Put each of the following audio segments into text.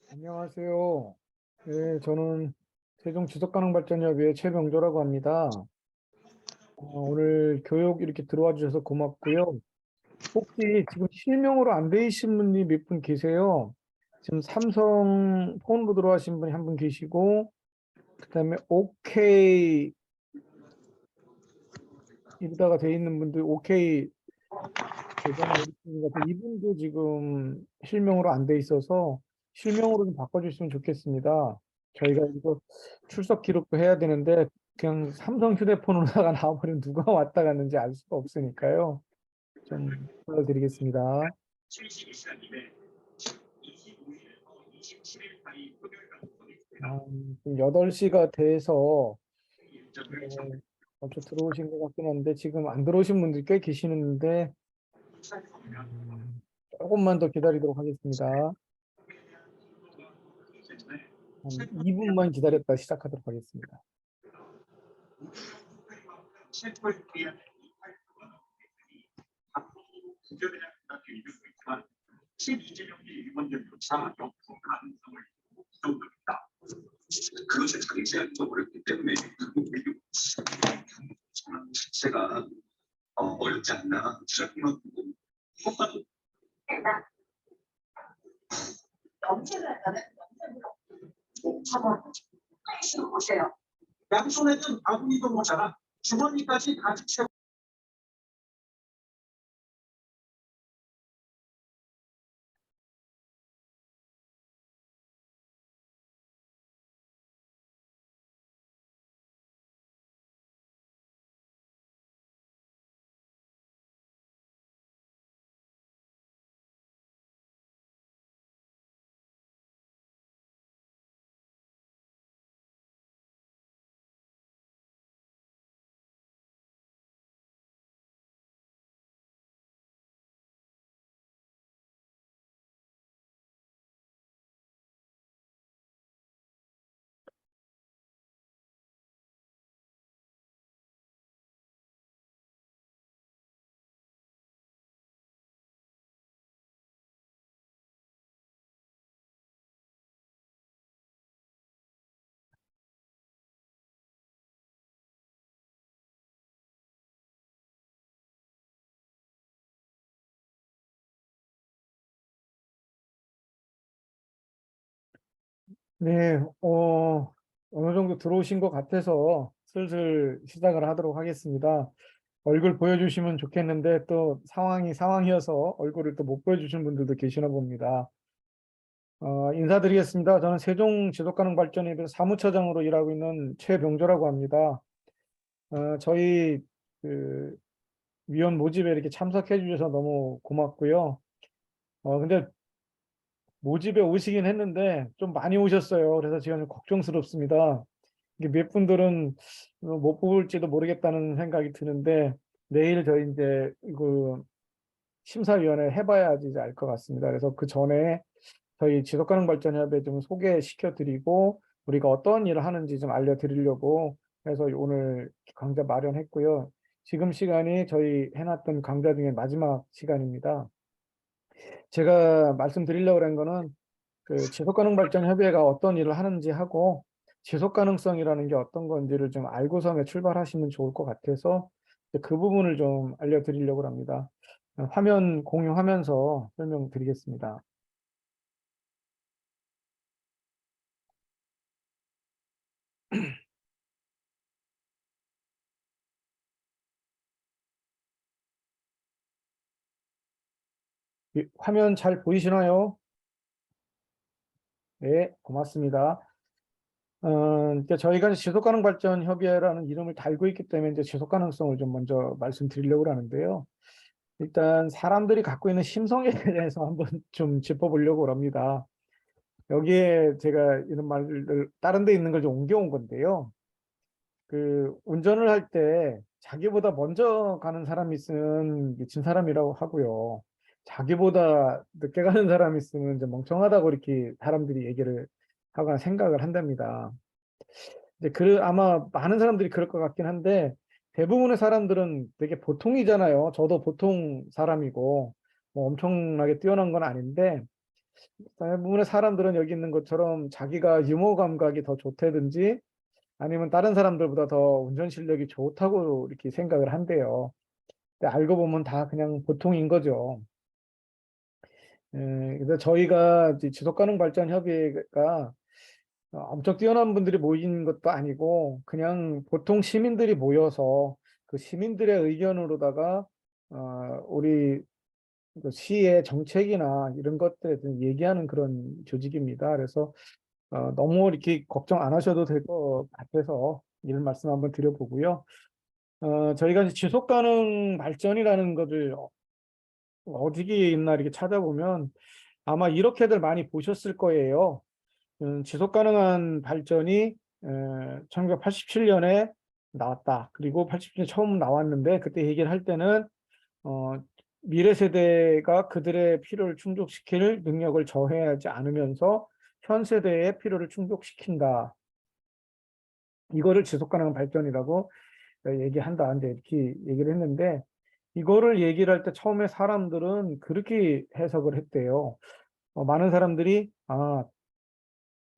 안녕하세요. 네, 저는 세종지속가능발전협의회 최병조라고 합니다. 오늘 교육 이렇게 들어와 주셔서 고맙고요. 혹시 지금 실명으로 안 되신 분이 몇 분 계세요? 지금 삼성 폰으로 들어가신 분이 한 분 계시고, 그다음에 OK 이러다가 돼 있는 분들 OK 계좌나 이렇게 있는 것 같아요. 이분도 지금 실명으로 안 돼 있어서 실명으로 좀 바꿔주시면 좋겠습니다. 저희가 이거 출석 기록도 해야 되는데 그냥 삼성 휴대폰으로다가 나와버리면 누가 왔다 갔는지 알 수가 없으니까요. 좀 부탁드리겠습니다. 지금 8시가 돼서 먼저 들어오신 것 같긴 한데 지금 안 들어오신 분들 꽤 계시는데 조금만 더 기다리도록 하겠습니다. 한 2분만 기다렸다 시작하도록 하겠습니다. 그것에 자기제한도 어렵기 때문에 자체가 어렵지 않나 생각하고 염색을 한다면 염색으로 한번 페이스로 보세요. 양손에는 바구니도 모자라 주머니까지 가득 채워. 네, 어느 정도 들어오신 것 같아서 슬슬 시작을 하도록 하겠습니다. 얼굴 보여주시면 좋겠는데 또 상황이 상황이어서 얼굴을 또 못 보여주신 분들도 계시나 봅니다. 인사드리겠습니다. 저는 세종지속가능발전협의회 사무처장으로 일하고 있는 최병조라고 합니다. 저희 그 위원 모집에 이렇게 참석해 주셔서 너무 고맙고요. 근데 모집에 오시긴 했는데 좀 많이 오셨어요. 그래서 지금 좀 걱정스럽습니다. 이게 몇 분들은 못 뽑을지도 모르겠다는 생각이 드는데 내일 저희 이제 그 심사위원회 해봐야지 알 것 같습니다. 그래서 그 전에 저희 지속가능발전협에 좀 소개시켜 드리고 우리가 어떤 일을 하는지 좀 알려드리려고 해서 오늘 강좌 마련했고요. 지금 시간이 저희 해놨던 강좌 중에 마지막 시간입니다. 제가 말씀드리려고 한 거는 그 지속가능발전협의회가 어떤 일을 하는지 하고 지속가능성이라는 게 어떤 건지를 좀 알고서 출발하시면 좋을 것 같아서 그 부분을 좀 알려드리려고 합니다. 화면 공유하면서 설명드리겠습니다. 화면 잘 보이시나요? 네, 고맙습니다. 그러니까 저희가 지속가능 발전 협의회라는 이름을 달고 있기 때문에 이제 지속 가능성을 좀 먼저 말씀드리려고 하는데요. 일단 사람들이 갖고 있는 심성에 대해서 한번 좀 짚어보려고 합니다. 여기에 제가 이런 말을 다른 데 있는 걸 좀 옮겨온 건데요. 그 운전을 할 때 자기보다 먼저 가는 사람이 있으면 미친 사람이라고 하고요. 자기보다 늦게 가는 사람이 있으면 이제 멍청하다고 이렇게 사람들이 얘기를 하거나 생각을 한답니다. 이제 아마 많은 사람들이 그럴 것 같긴 한데 대부분의 사람들은 되게 보통이잖아요. 저도 보통 사람이고 뭐 엄청나게 뛰어난 건 아닌데 대부분의 사람들은 여기 있는 것처럼 자기가 유머 감각이 더 좋다든지 아니면 다른 사람들보다 더 운전 실력이 좋다고 이렇게 생각을 한대요. 근데 알고 보면 다 그냥 보통인 거죠. 그래서 저희가 이제 지속가능 발전 협의회가 엄청 뛰어난 분들이 모인 것도 아니고 그냥 보통 시민들이 모여서 그 시민들의 의견으로다가 우리 그 시의 정책이나 이런 것들에 대해서 얘기하는 그런 조직입니다. 그래서 너무 이렇게 걱정 안 하셔도 될 것 같아서 이런 말씀 한번 드려보고요. 저희가 이제 지속 가능 발전이라는 것을 어디에 있나 이렇게 찾아보면 아마 이렇게들 많이 보셨을 거예요. 지속 가능한 발전이 1987년에 나왔다. 그리고 87년에 처음 나왔는데 그때 얘기를 할 때는 어, 미래 세대가 그들의 필요를 충족시킬 능력을 저해하지 않으면서 현 세대의 필요를 충족시킨다. 이거를 지속 가능한 발전이라고 얘기한다. 이제 이렇게 얘기를 했는데 이거를 얘기를 할 때 처음에 사람들은 그렇게 해석을 했대요. 많은 사람들이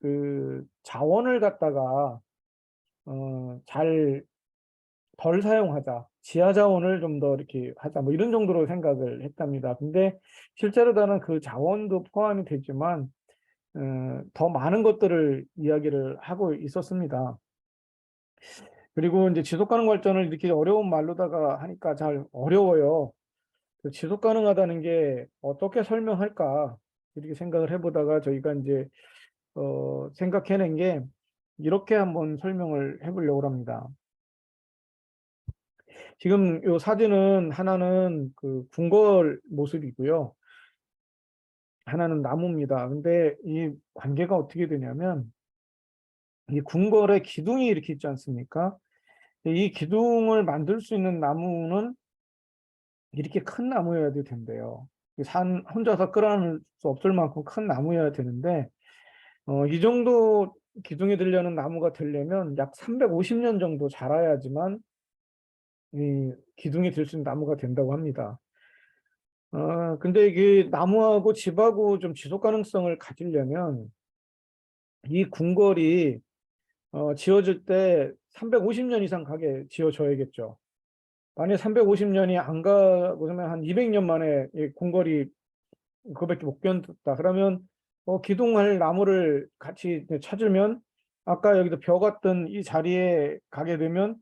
그 자원을 갖다가 잘 덜 사용하자. 지하 자원을 좀 더 이렇게 하자. 뭐 이런 정도로 생각을 했답니다. 근데 실제로 다는 그 자원도 포함이 되지만 더 많은 것들을 이야기를 하고 있었습니다. 그리고 이제 지속 가능 발전을 이렇게 어려운 말로다가 하니까 잘 어려워요. 그 지속 가능하다는 게 어떻게 설명할까 이렇게 생각을 해보다가 저희가 이제 생각해낸 게 이렇게 한번 설명을 해보려고 합니다. 지금 이 사진은 하나는 그 궁궐 모습이고요. 하나는 나무입니다. 근데 이 관계가 어떻게 되냐면 이 궁궐에 기둥이 이렇게 있지 않습니까? 이 기둥을 만들 수 있는 나무는 이렇게 큰 나무여야 된대요. 산 혼자서 끌어안을 수 없을 만큼 큰 나무여야 되는데 이 정도 기둥이 들려는 나무가 되려면 약 350년 정도 자라야지만 이 기둥이 들 수 있는 나무가 된다고 합니다. 근데 이게 나무하고 집하고 좀 지속 가능성을 가지려면 이 궁궐이 지어질 때 350년 이상 가게 지어져야겠죠. 만약 350년이 안 가고 그러면 한 200년 만에 이 궁궐이 그거밖에 못 견뎠다. 그러면 기둥할 나무를 같이 찾으면 아까 여기도 벼 같던 이 자리에 가게 되면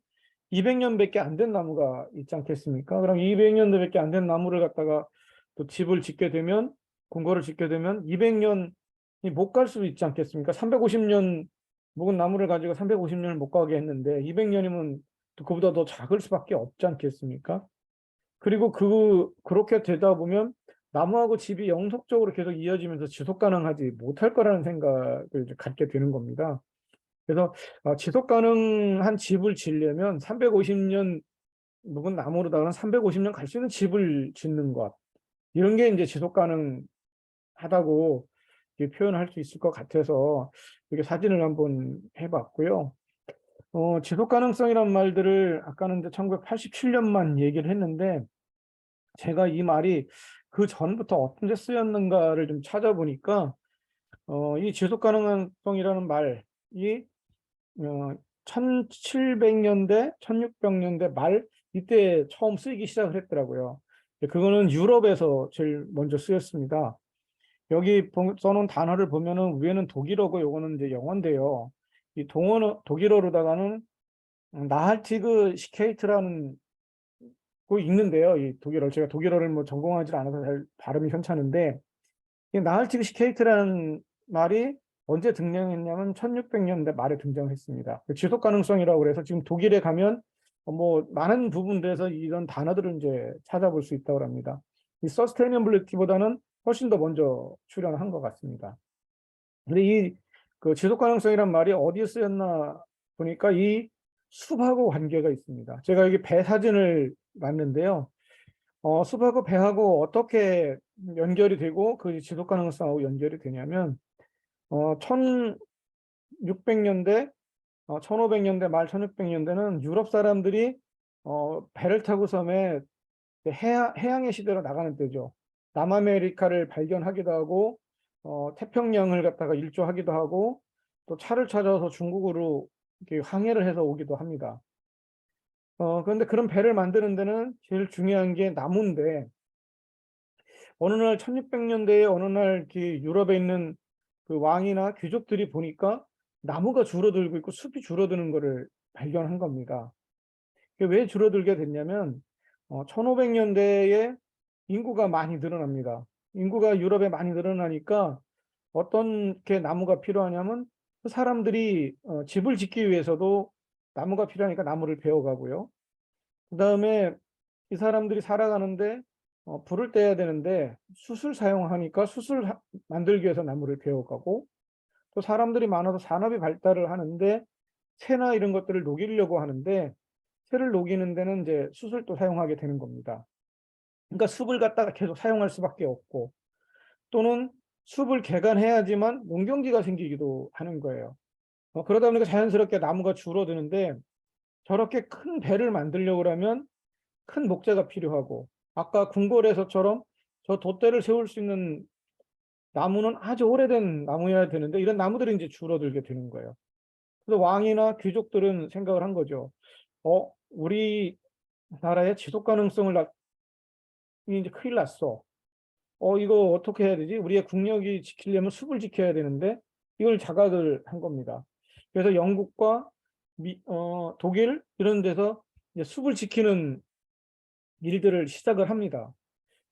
200년밖에 안 된 나무가 있지 않겠습니까? 그럼 200년도밖에 안 된 나무를 갖다가 또 집을 짓게 되면 궁궐을 짓게 되면 200년이 못 갈 수도 있지 않겠습니까? 350년 묵은 나무를 가지고 350년을 못 가게 했는데 200년이면 또 그보다 더 작을 수밖에 없지 않겠습니까? 그리고 그렇게 되다 보면 나무하고 집이 영속적으로 계속 이어지면서 지속 가능하지 못할 거라는 생각을 이제 갖게 되는 겁니다. 그래서 지속 가능한 집을 지으려면 350년 묵은 나무로다가는 350년 갈 수 있는 집을 짓는 것. 이런 게 이제 지속 가능하다고 표현할 수 있을 것 같아서 이렇게 사진을 한번 해봤고요. 지속 가능성이란 말들을 아까는 이제 1987년만 얘기를 했는데 제가 이 말이 그 전부터 어떤 데 쓰였는가를 좀 찾아보니까 이 지속 가능성이라는 말이 1700년대, 1600년대 말 이때 처음 쓰이기 시작을 했더라고요. 그거는 유럽에서 제일 먼저 쓰였습니다. 여기 써놓은 단어를 보면은 위에는 독일어고 요거는 이제 영어인데요. 이 독일어로다가는 나할티그 시케이트라는 그 읽는데요. 이 독일어를 제가 독일어를 뭐 전공하지 않아서 잘 발음이 현찮은데 이 나할티그 시케이트라는 말이 언제 등장했냐면 1600년대 말에 등장했습니다. 지속 가능성이라고 그래서 지금 독일에 가면 뭐 많은 부분들에서 이런 단어들을 이제 찾아볼 수 있다고 합니다. 이 서스테이너빌리티보다는 훨씬 더 먼저 출현한 것 같습니다. 근데 이 그 지속 가능성이란 말이 어디에 쓰였나 보니까 이 숲하고 관계가 있습니다. 제가 여기 배 사진을 봤는데요. 숲하고 배하고 어떻게 연결이 되고 그 지속 가능성하고 연결이 되냐면 1600년대 1500년대 말 1600년대는 유럽 사람들이 배를 타고 섬에 해양의 시대로 나가는 때죠. 남아메리카를 발견하기도 하고 태평양을 갖다가 일조하기도 하고 또 차를 찾아서 중국으로 이렇게 항해를 해서 오기도 합니다. 그런데 그런 배를 만드는 데는 제일 중요한 게 나무인데 어느 날 1600년대에 어느 날 이렇게 유럽에 있는 그 왕이나 귀족들이 보니까 나무가 줄어들고 있고 숲이 줄어드는 것을 발견한 겁니다. 그게 왜 줄어들게 됐냐면 1500년대에 인구가 많이 늘어납니다. 인구가 유럽에 많이 늘어나니까 어떤 게 나무가 필요하냐면 그 사람들이 집을 짓기 위해서도 나무가 필요하니까 나무를 베어가고요. 그 다음에 이 사람들이 살아가는데 불을 떼야 되는데 숯을 사용하니까 만들기 위해서 나무를 베어가고 또 사람들이 많아서 산업이 발달을 하는데 새나 이런 것들을 녹이려고 하는데 새를 녹이는 데는 이제 숯을 또 사용하게 되는 겁니다. 그러니까 숲을 갖다가 계속 사용할 수밖에 없고 또는 숲을 개간해야지만 농경지가 생기기도 하는 거예요. 그러다 보니까 자연스럽게 나무가 줄어드는데 저렇게 큰 배를 만들려고 하면 큰 목재가 필요하고 아까 궁궐에서처럼 저 돛대를 세울 수 있는 나무는 아주 오래된 나무여야 되는데 이런 나무들이 이제 줄어들게 되는 거예요. 그래서 왕이나 귀족들은 생각을 한 거죠. 우리 나라의 지속 가능성을 이제 큰일 났어. 이거 어떻게 해야 되지? 우리의 국력이 지키려면 숲을 지켜야 되는데 이걸 자각을 한 겁니다. 그래서 영국과 독일 이런 데서 이제 숲을 지키는 일들을 시작을 합니다.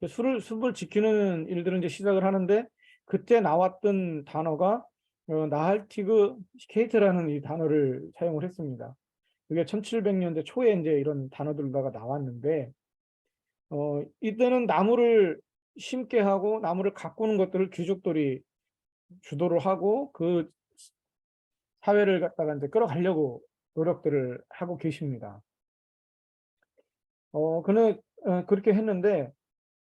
숲을 지키는 일들을 이제 시작을 하는데 그때 나왔던 단어가 나할티그 스케이트라는 이 단어를 사용을 했습니다. 그게 1700년대 초에 이제 이런 단어들가 나왔는데 이때는 나무를 심게 하고 나무를 가꾸는 것들을 귀족들이 주도를 하고 그 사회를 갖다가 이제 끌어가려고 노력들을 하고 계십니다. 그는 그렇게 했는데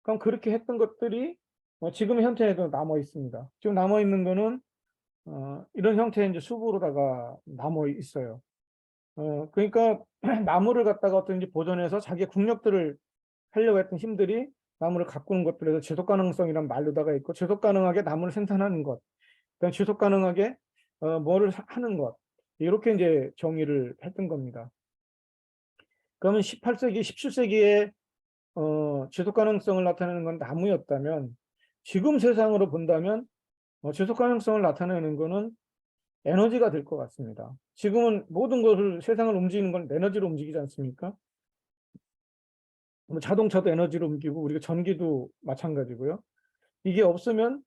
그럼 그렇게 했던 것들이 지금 현재에도 남아 있습니다. 지금 남아 있는 거는 이런 형태의 이제 숲으로다가 남아 있어요. 그러니까 나무를 갖다가 어떤지 보존해서 자기의 국력들을 하려고 했던 힘들이 나무를 가꾸는 것들에서 지속 가능성이란 말로다가 있고 지속 가능하게 나무를 생산하는 것, 그다음 지속 가능하게 뭐를 하는 것 이렇게 이제 정의를 했던 겁니다. 그러면 18세기, 17세기에 지속 가능성을 나타내는 건 나무였다면 지금 세상으로 본다면 지속 가능성을 나타내는 것은 에너지가 될 것 같습니다. 지금은 모든 것을 세상을 움직이는 건 에너지로 움직이지 않습니까? 뭐 자동차도 에너지로 움직이고 우리가 전기도 마찬가지고요. 이게 없으면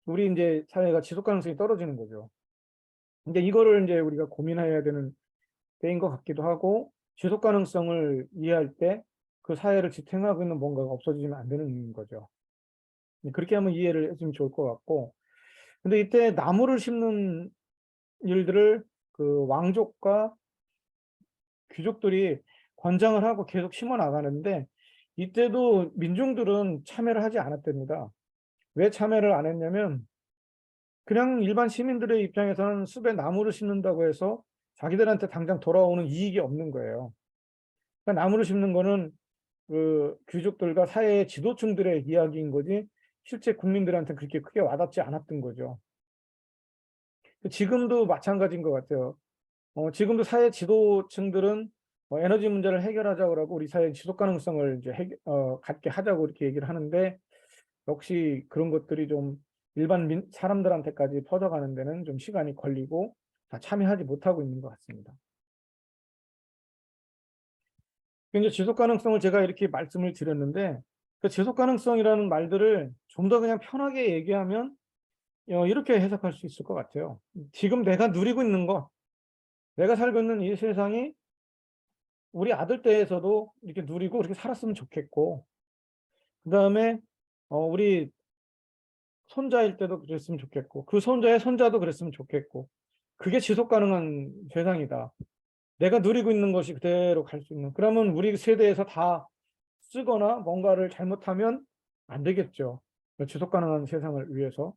우리 이제 사회가 지속 가능성이 떨어지는 거죠. 근데 이거를 이제 우리가 고민해야 되는 때인 것 같기도 하고 지속 가능성을 이해할 때 그 사회를 지탱하고 있는 뭔가가 없어지면 안 되는 거죠. 그렇게 하면 이해를 해주면 좋을 것 같고 근데 이때 나무를 심는 일들을 그 왕족과 귀족들이 권장을 하고 계속 심어 나가는데 이때도 민중들은 참여를 하지 않았답니다. 왜 참여를 안 했냐면 그냥 일반 시민들의 입장에서는 숲에 나무를 심는다고 해서 자기들한테 당장 돌아오는 이익이 없는 거예요. 그러니까 나무를 심는 거는 그 귀족들과 사회의 지도층들의 이야기인 거지 실제 국민들한테 그렇게 크게 와닿지 않았던 거죠. 지금도 마찬가지인 것 같아요. 지금도 사회 지도층들은 에너지 문제를 해결하자고 하고 우리 사회 지속 가능성을 이제 갖게 하자고 이렇게 얘기를 하는데 역시 그런 것들이 좀 일반 사람들한테까지 퍼져가는 데는 좀 시간이 걸리고 다 참여하지 못하고 있는 것 같습니다. 이제 지속 가능성을 제가 이렇게 말씀을 드렸는데, 그 지속 가능성이라는 말들을 좀 더 그냥 편하게 얘기하면 이렇게 해석할 수 있을 것 같아요. 지금 내가 누리고 있는 것, 내가 살고 있는 이 세상이 우리 아들 때에서도 이렇게 누리고 그렇게 살았으면 좋겠고, 그다음에 우리 손자일 때도 그랬으면 좋겠고, 그 손자의 손자도 그랬으면 좋겠고, 그게 지속 가능한 세상이다. 내가 누리고 있는 것이 그대로 갈 수 있는. 그러면 우리 세대에서 다 쓰거나 뭔가를 잘못하면 안 되겠죠. 지속 가능한 세상을 위해서.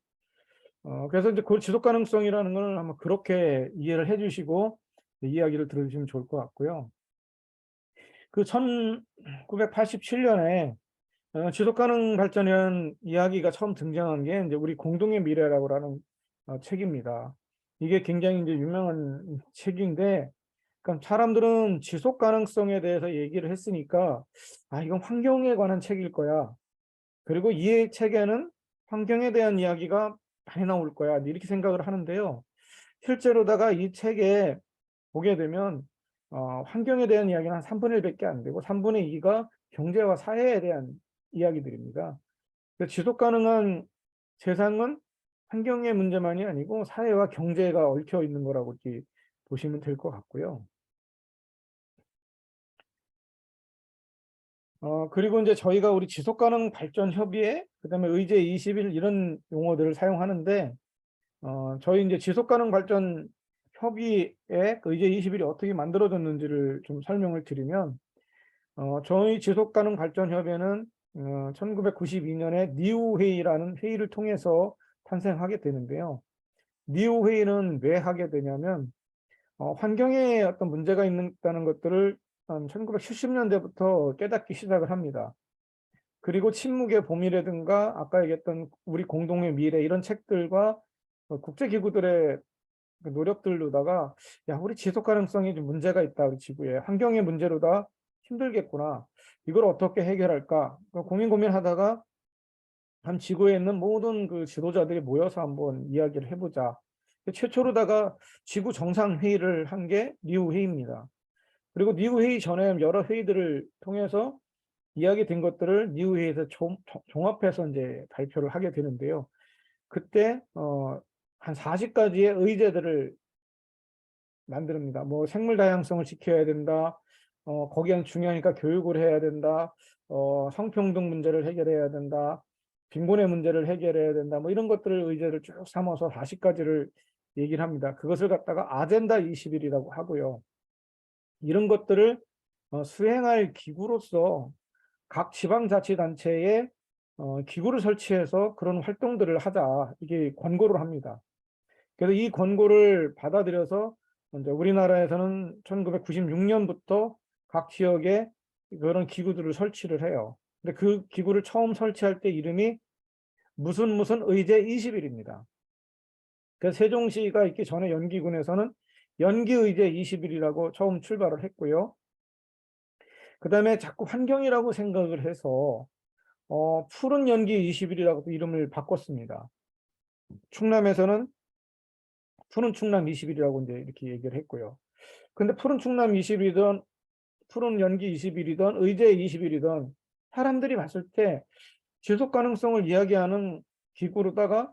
그래서 이제 그 지속 가능성이라는 걸 한번 그렇게 이해를 해 주시고 이야기를 들어주시면 좋을 것 같고요. 그 1987년에 지속 가능 발전이라는 이야기가 처음 등장한 게 이제 우리 공동의 미래라고 하는 책입니다. 이게 굉장히 이제 유명한 책인데, 그러니까 사람들은 지속 가능성에 대해서 얘기를 했으니까 이건 환경에 관한 책일 거야. 그리고 이 책에는 환경에 대한 이야기가 많이 나올 거야. 이렇게 생각을 하는데요. 실제로다가 이 책에 보게 되면 환경에 대한 이야기는 한 3분의 1밖에 안 되고 3분의 2가 경제와 사회에 대한 이야기들입니다. 지속 가능한 세상은 환경의 문제만이 아니고 사회와 경제가 얽혀 있는 거라고 이렇게 보시면 될 것 같고요. 그리고 이제 저희가 우리 지속가능 발전 협의회, 그다음에 의제 21 이런 용어들을 사용하는데, 저희 이제 지속가능 발전 협의회 그 의제 21이 어떻게 만들어졌는지를 좀 설명을 드리면, 저희 지속가능 발전 협의회는 1992년에 니우 회의라는 회의를 통해서 탄생하게 되는데요. 니우 회의는 왜 하게 되냐면, 환경에 어떤 문제가 있다는 것들을 1970년대부터 깨닫기 시작을 합니다. 그리고 침묵의 봄이라든가 아까 얘기했던 우리 공동의 미래 이런 책들과 국제기구들의 그 노력들로다가 야, 우리 지속 가능성이 좀 문제가 있다. 우리 지구에 환경의 문제로다 힘들겠구나. 이걸 어떻게 해결할까? 고민하다가 한 지구에 있는 모든 그 지도자들이 모여서 한번 이야기를 해보자. 최초로다가 지구 정상회의를 한 게 리우 회의입니다. 그리고 리우 회의 전에 여러 회의들을 통해서 이야기된 것들을 니우 회의에서 종합해서 이제 발표를 하게 되는데요. 그때 한 40가지의 의제들을 만듭니다. 뭐 생물 다양성을 지켜야 된다. 거기에는 중요하니까 교육을 해야 된다. 성평등 문제를 해결해야 된다. 빈곤의 문제를 해결해야 된다. 뭐 이런 것들을 의제를 쭉 삼아서 40가지를 얘기를 합니다. 그것을 갖다가 아젠다 21이라고 하고요. 이런 것들을 수행할 기구로서 각 지방자치단체에 기구를 설치해서 그런 활동들을 하자 이게 권고를 합니다. 그래서 이 권고를 받아들여서 이제 우리나라에서는 1996년부터 각 지역에 그런 기구들을 설치를 해요. 근데 그 기구를 처음 설치할 때 이름이 무슨 의제 20일입니다. 그래서 세종시가 있기 전에 연기군에서는 연기의제 20일이라고 처음 출발을 했고요. 그 다음에 자꾸 환경이라고 생각을 해서 푸른 연기 20일이라고 이름을 바꿨습니다. 충남에서는 푸른 충남 20일이라고 이제 이렇게 얘기를 했고요. 근데 푸른 충남 20일이든 푸른 연기 20일이든 의제 20일이든 사람들이 봤을 때 지속 가능성을 이야기하는 기구로다가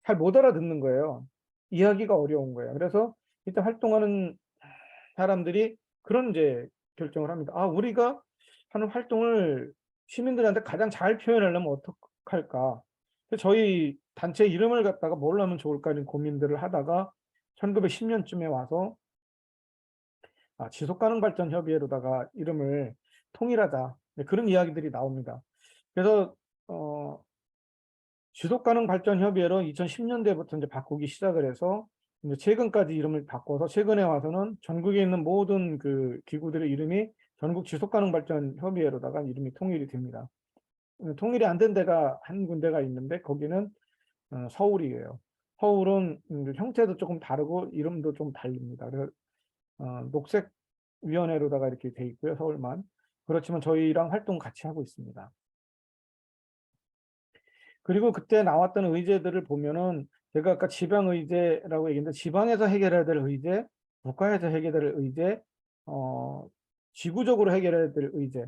잘 못 알아듣는 거예요. 이야기가 어려운 거예요. 그래서 일단 활동하는 사람들이 그런 이제 결정을 합니다. 우리가 하는 활동을 시민들한테 가장 잘 표현하려면 어떡할까? 저희 단체 이름을 갖다가 뭘로 하면 좋을까 이런 고민들을 하다가 1910년쯤에 와서 지속가능발전협의회로다가 이름을 통일하자. 그런 이야기들이 나옵니다. 그래서 지속가능발전협의회로 2010년대부터 이제 바꾸기 시작을 해서 이제 최근까지 이름을 바꿔서 최근에 와서는 전국에 있는 모든 그 기구들의 이름이 전국 지속가능발전협의회로다가 이름이 통일이 됩니다. 통일이 안 된 데가 한 군데가 있는데 거기는 서울이에요. 서울은 형태도 조금 다르고 이름도 좀 다릅니다. 그래서 녹색위원회로다가 이렇게 돼 있고요. 서울만. 그렇지만 저희랑 활동 같이 하고 있습니다. 그리고 그때 나왔던 의제들을 보면은 제가 아까 지방의제라고 얘기했는데 지방에서 해결해야 될 의제, 국가에서 해결해야 될 의제, 지구적으로 해결해야 될 의제,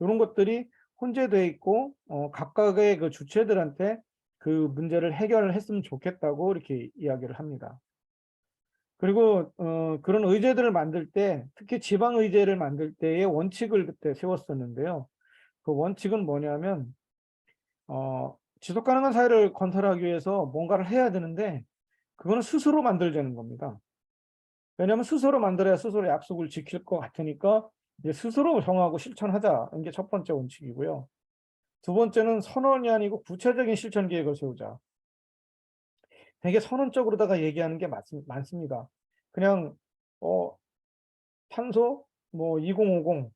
이런 것들이 혼재되어 있고 각각의 그 주체들한테 그 문제를 해결했으면 좋겠다고 이렇게 이야기를 합니다. 그리고 그런 의제들을 만들 때, 특히 지방 의제를 만들 때의 원칙을 그때 세웠었는데요. 그 원칙은 뭐냐면 지속 가능한 사회를 건설하기 위해서 뭔가를 해야 되는데 그거는 스스로 만들자는 겁니다. 왜냐하면 스스로 만들어야 스스로 약속을 지킬 것 같으니까 이제 스스로 정하고 실천하자. 이게 첫 번째 원칙이고요. 두 번째는 선언이 아니고 구체적인 실천 계획을 세우자. 되게 선언적으로다가 얘기하는 게 많습니다. 그냥 탄소 뭐 2050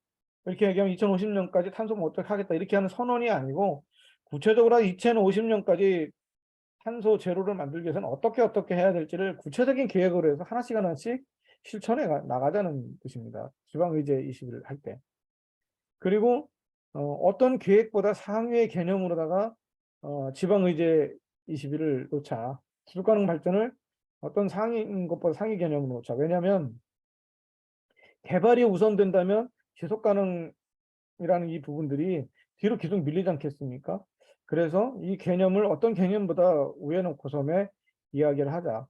이렇게 얘기하면 2050년까지 탄소 뭐 어떻게 하겠다 이렇게 하는 선언이 아니고 구체적으로 2050년까지 탄소 제로를 만들기 위해서는 어떻게 해야 될지를 구체적인 계획으로 해서 하나씩 하나씩 실천해 나가자는 뜻입니다. 지방의제 20일 할 때. 그리고 어떤 계획보다 상위의 개념으로다가 지방의제 20일을 놓자. 지속가능 발전을 어떤 상위인 것보다 상위 개념으로 놓자. 왜냐하면 개발이 우선된다면 지속가능이라는 이 부분들이 뒤로 계속 밀리지 않겠습니까? 그래서 이 개념을 어떤 개념보다 위에 놓고서 이야기를 하자.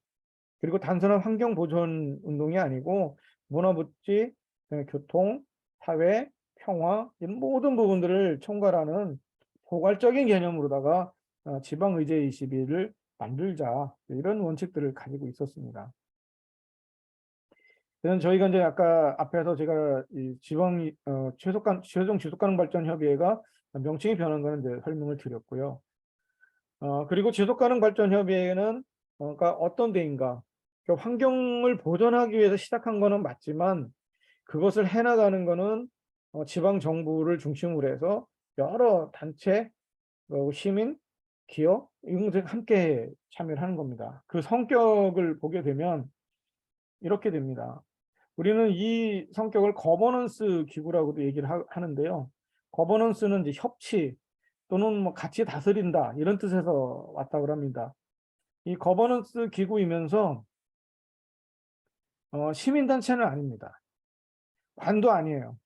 그리고 단순한 환경 보존 운동이 아니고 문화복지, 교통, 사회, 평화 이런 모든 부분들을 총괄하는 포괄적인 개념으로다가 지방의제 20일을 만들자 이런 원칙들을 가지고 있었습니다. 그래서 저희가 이제 아까 앞에서 제가 이 최종 지속가능 발전 협의회가 명칭이 변한 거는 이제 설명을 드렸고요. 그리고 지속가능 발전 협의회는 그러니까 어떤 데인가? 그러니까 환경을 보존하기 위해서 시작한 거는 맞지만 그것을 해나가는 거는 지방 정부를 중심으로 해서 여러 단체, 시민, 기업 이런 것들이 함께 참여를 하는 겁니다. 그 성격을 보게 되면 이렇게 됩니다. 우리는 이 성격을 거버넌스 기구라고도 얘기를 하는데요. 거버넌스는 이제 협치 또는 뭐 같이 다스린다 이런 뜻에서 왔다고 합니다. 이 거버넌스 기구이면서 시민단체는 아닙니다. 관도 아니에요.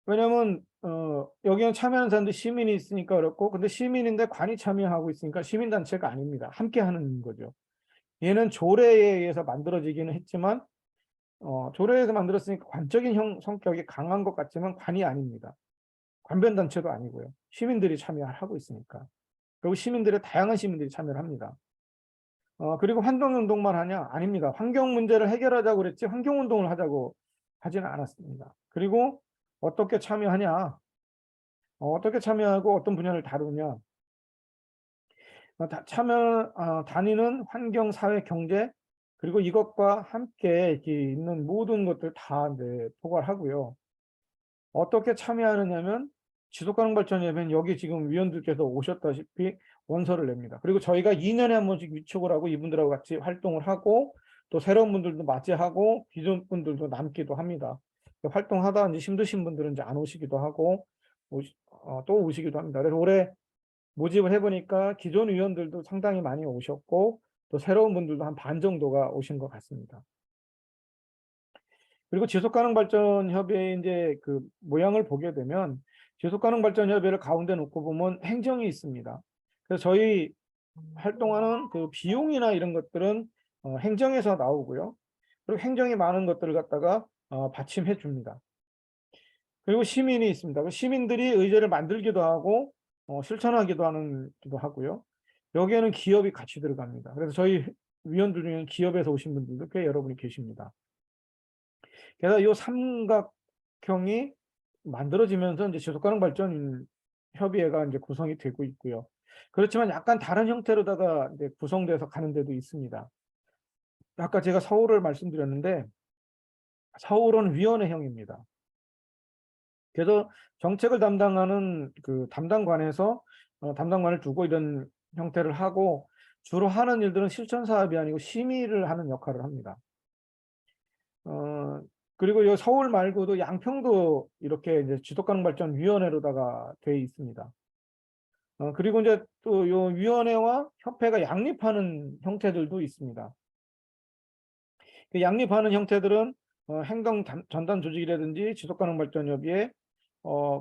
왜냐하면 여기는 참여하는 사람들 시민이 있으니까 그렇고 근데 시민인데 관이 참여하고 있으니까 시민단체가 아닙니다. 함께 하는 거죠. 얘는 조례에 의해서 만들어지기는 했지만 조례에서 만들었으니까 관적인 성격이 강한 것 같지만 관이 아닙니다. 관변단체도 아니고요. 시민들이 참여하고 있으니까. 그리고 다양한 시민들이 참여를 합니다. 그리고 환경운동만 하냐? 아닙니다. 환경 문제를 해결하자고 그랬지 환경운동을 하자고 하지는 않았습니다. 그리고 어떻게 참여하냐? 어떻게 참여하고 어떤 분야를 다루냐? 단위는 환경, 사회, 경제 그리고 이것과 함께 이렇게 있는 모든 것들 다 이제 포괄하고요. 어떻게 참여하느냐면 지속가능 발전이면 여기 지금 위원들께서 오셨다시피 원서를 냅니다. 그리고 저희가 2년에 한 번씩 위촉을 하고 이분들하고 같이 활동을 하고 또 새로운 분들도 맞이하고 기존 분들도 남기도 합니다. 활동하다 이제 힘드신 분들은 이제 안 오시기도 하고 또 오시기도 합니다. 그래서 올해 모집을 해보니까 기존 위원들도 상당히 많이 오셨고 또 새로운 분들도 한 반 정도가 오신 것 같습니다. 그리고 지속가능발전협의회 이제 그 모양을 보게 되면 지속가능발전협의회를 가운데 놓고 보면 행정이 있습니다. 그래서 저희 활동하는 그 비용이나 이런 것들은 행정에서 나오고요. 그리고 행정이 많은 것들을 갖다가 받침해 줍니다. 그리고 시민이 있습니다. 그 시민들이 의제를 만들기도 하고 실천하기도 하고요. 여기에는 기업이 같이 들어갑니다. 그래서 저희 위원들 중에 기업에서 오신 분들도 꽤 여러분이 계십니다. 그래서 이 삼각형이 만들어지면서 이제 지속가능 발전 협의회가 이제 구성이 되고 있고요. 그렇지만 약간 다른 형태로다가 이제 구성돼서 가는 데도 있습니다. 아까 제가 서울을 말씀드렸는데 서울은 위원회형입니다. 그래서 정책을 담당하는 그 담당관에서 담당관을 두고 이런 형태를 하고 주로 하는 일들은 실천 사업이 아니고 심의를 하는 역할을 합니다. 그리고 이 서울 말고도 양평도 이렇게 이제 지속가능발전위원회로다가 돼 있습니다. 그리고 이제 또 요 위원회와 협회가 양립하는 형태들도 있습니다. 그 양립하는 형태들은 행동 전담 조직이라든지 지속가능발전협의회,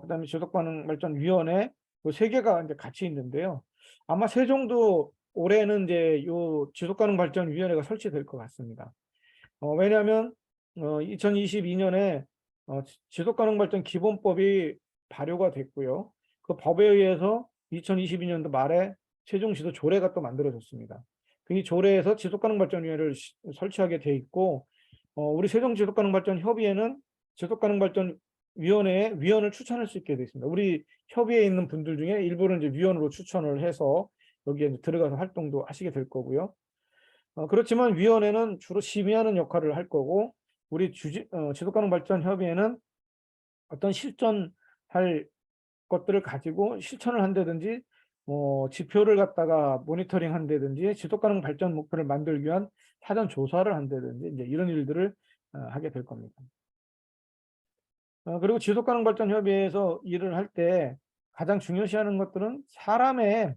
그다음에 지속가능발전위원회 그 세 개가 이제 같이 있는데요. 아마 세종도 올해는 이제 요 지속가능발전위원회가 설치될 것 같습니다. 왜냐하면 2022년에 지속가능발전 기본법이 발효가 됐고요. 그 법에 의해서 2022년도 말에 세종시도 조례가 또 만들어졌습니다. 이 조례에서 지속가능발전위원회를 설치하게 돼 있고, 우리 세종지속가능발전협의회는 지속가능발전위원회에 위원을 추천할 수 있게 되어 있습니다. 우리 협의회에 있는 분들 중에 일부는 이제 위원으로 추천을 해서 여기에 이제 들어가서 활동도 하시게 될 거고요. 그렇지만 위원회는 주로 심의하는 역할을 할 거고, 우리 지속가능발전협의회는 어떤 실천할 것들을 가지고 실천을 한다든지, 지표를 갖다가 모니터링 한다든지, 지속가능 발전 목표를 만들기 위한 사전 조사를 한다든지, 이제 이런 일들을 하게 될 겁니다. 그리고 지속가능발전협의회에서 일을 할 때 가장 중요시하는 것들은 사람을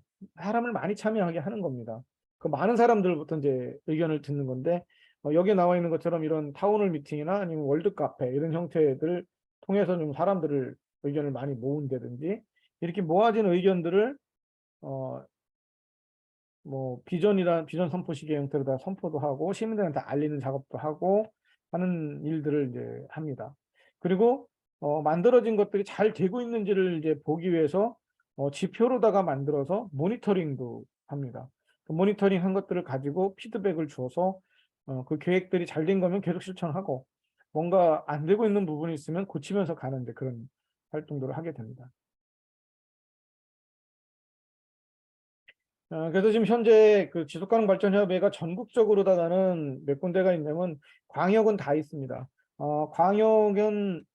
많이 참여하게 하는 겁니다. 그 많은 사람들부터 이제 의견을 듣는 건데, 여기에 나와 있는 것처럼 이런 타운홀 미팅이나 아니면 월드 카페 이런 형태들을 통해서 좀 사람들을 의견을 많이 모은다든지, 이렇게 모아진 의견들을 비전 선포식의 형태로 다 선포도 하고 시민들한테 알리는 작업도 하고 하는 일들을 이제 합니다. 그리고 만들어진 것들이 잘 되고 있는지를 이제 보기 위해서 지표로다가 만들어서 모니터링도 합니다. 그 모니터링 한 것들을 가지고 피드백을 줘서 그 계획들이 잘 된 거면 계속 실천하고, 뭔가 안 되고 있는 부분이 있으면 고치면서 가는데 그런 활동들을 하게 됩니다. 그래서 지금 현재 그 지속가능발전협의회가 전국적으로다가는 몇 군데가 있냐면, 광역은 다 있습니다. 광역은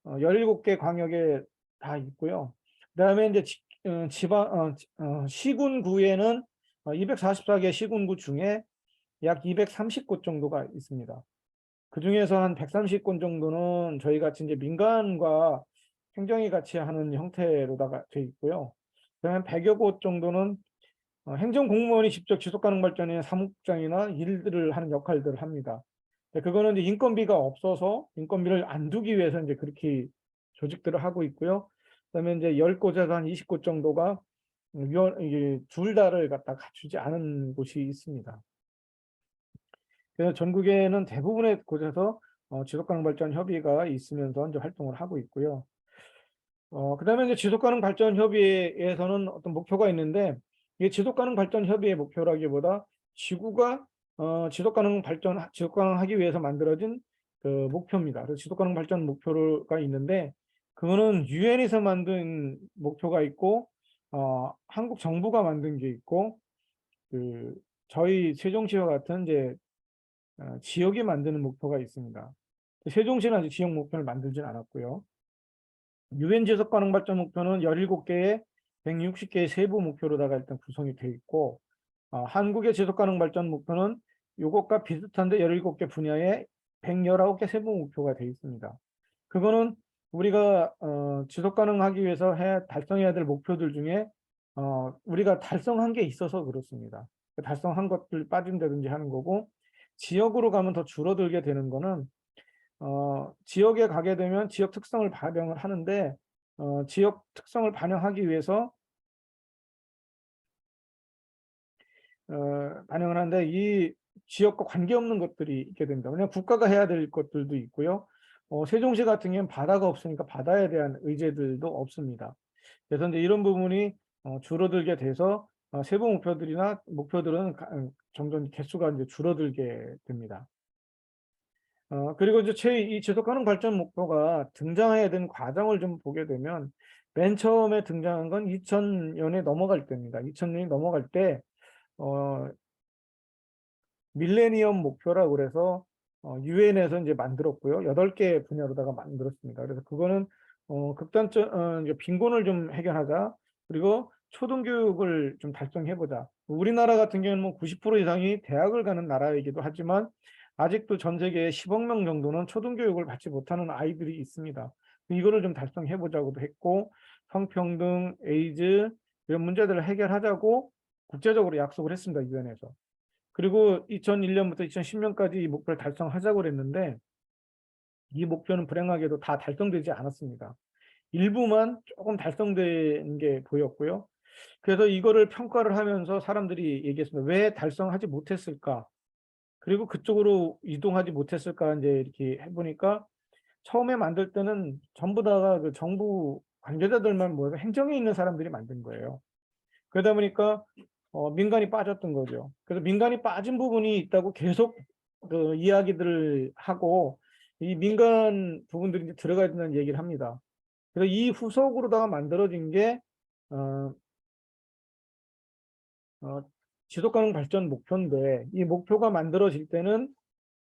17개 광역에 다 있고요. 그다음에 이제 시군구에는 244개 시군구 중에 약 230곳 정도가 있습니다. 그 중에서 한 130곳 정도는 저희 같이 이제 민간과 행정이 같이 하는 형태로다가 돼 있고요. 그다음에 100여 곳 정도는 행정공무원이 직접 지속가능발전의 사무국장이나 일들을 하는 역할들을 합니다. 그거는 이제 인건비가 없어서 인건비를 안 두기 위해서 이제 그렇게 조직들을 하고 있고요. 그다음에 이제 10곳에서 한 20곳 정도가 둘 다를 갖다 갖추지 않은 곳이 있습니다. 그래서 전국에는 대부분의 곳에서 지속가능발전 협의회가 있으면서 이제 활동을 하고 있고요. 그다음에 이제 지속가능발전협의회에서는 어떤 목표가 있는데, 이게 지속가능발전협의회 목표라기보다 지구가 지속가능하기 위해서 만들어진 그 목표입니다. 그래서 지속가능발전 목표가 있는데, 그거는 유엔에서 만든 목표가 있고, 한국 정부가 만든 게 있고, 그 저희 세종시와 같은 이제 지역이 만드는 목표가 있습니다. 세종시는 아직 지역 목표를 만들지는 않았고요. 유엔 지속 가능 발전 목표는 17개의 160개의 세부 목표로다가 일단 구성이 되어 있고, 한국의 지속 가능 발전 목표는 이것과 비슷한데 17개 분야에 119개 세부 목표가 되어 있습니다. 그거는 우리가 지속 가능하기 위해서 달성해야 될 목표들 중에 우리가 달성한 게 있어서 그렇습니다. 달성한 것들 빠진다든지 하는 거고, 지역으로 가면 더 줄어들게 되는 거는, 지역에 가게 되면 지역 특성을 반영을 하는데, 지역 특성을 반영하기 위해서 반영을 하는데, 이 지역과 관계없는 것들이 있게 됩니다. 그냥 국가가 해야 될 것들도 있고요. 세종시 같은 경우는 바다가 없으니까 바다에 대한 의제들도 없습니다. 그래서 이제 이런 부분이 줄어들게 돼서 세부 목표들은 점점 개수가 이제 줄어들게 됩니다. 그리고 이제 이 지속가능 발전 목표가 등장해야 되는 과정을 좀 보게 되면, 맨 처음에 등장한 건 2000년에 넘어갈 때입니다. 2000년이 넘어갈 때 밀레니엄 목표라고 그래서 유엔에서 이제 만들었고요. 8개 분야로다가 만들었습니다. 그래서 그거는 극단적 이제 빈곤을 좀 해결하자. 그리고 초등교육을 좀 달성해보자. 우리나라 같은 경우는 뭐 90% 이상이 대학을 가는 나라이기도 하지만, 아직도 전 세계에 10억 명 정도는 초등교육을 받지 못하는 아이들이 있습니다. 이거를 좀 달성해보자고도 했고, 성평등, 에이즈 이런 문제들을 해결하자고 국제적으로 약속을 했습니다. 유엔에서. 그리고 2001년부터 2010년까지 이 목표를 달성하자고 그랬는데, 이 목표는 불행하게도 다 달성되지 않았습니다. 일부만 조금 달성된 게 보였고요. 그래서 이거를 평가를 하면서 사람들이 얘기했습니다. 왜 달성하지 못했을까? 그리고 그쪽으로 이동하지 못했을까? 이제 이렇게 해보니까 처음에 만들 때는 전부 다가 그 정부 관계자들만 모여서 행정에 있는 사람들이 만든 거예요. 그러다 보니까 민간이 빠졌던 거죠. 그래서 민간이 빠진 부분이 있다고 계속 그 이야기들을 하고 이 민간 부분들이 이제 들어가야 된다는 얘기를 합니다. 그래서 이 후속으로다가 만들어진 게 어, 어, 지속가능 발전 목표인데 이 목표가 만들어질 때는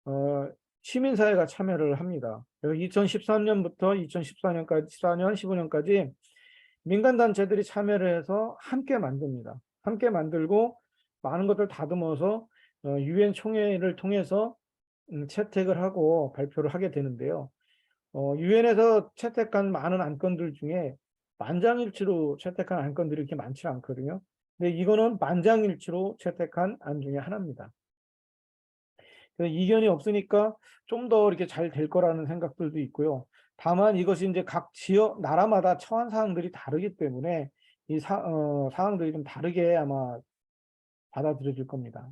어, 시민사회가 참여를 합니다. 그래서 2013년부터 2014년까지 14년, 15년까지 민간단체들이 참여를 해서 함께 만듭니다. 함께 만들고 많은 것들 다듬어서 유엔 총회를 통해서 채택을 하고 발표를 하게 되는데요. 유엔에서 채택한 많은 안건들 중에 만장일치로 채택한 안건들이 이렇게 많지 않거든요. 근데 이거는 만장일치로 채택한 안 중에 하나입니다. 그래서 이견이 없으니까 좀 더 이렇게 잘 될 거라는 생각들도 있고요. 다만 이것이 이제 각 지역, 나라마다 처한 사항들이 다르기 때문에 이 사항들이 좀 다르게 아마 받아들여질 겁니다.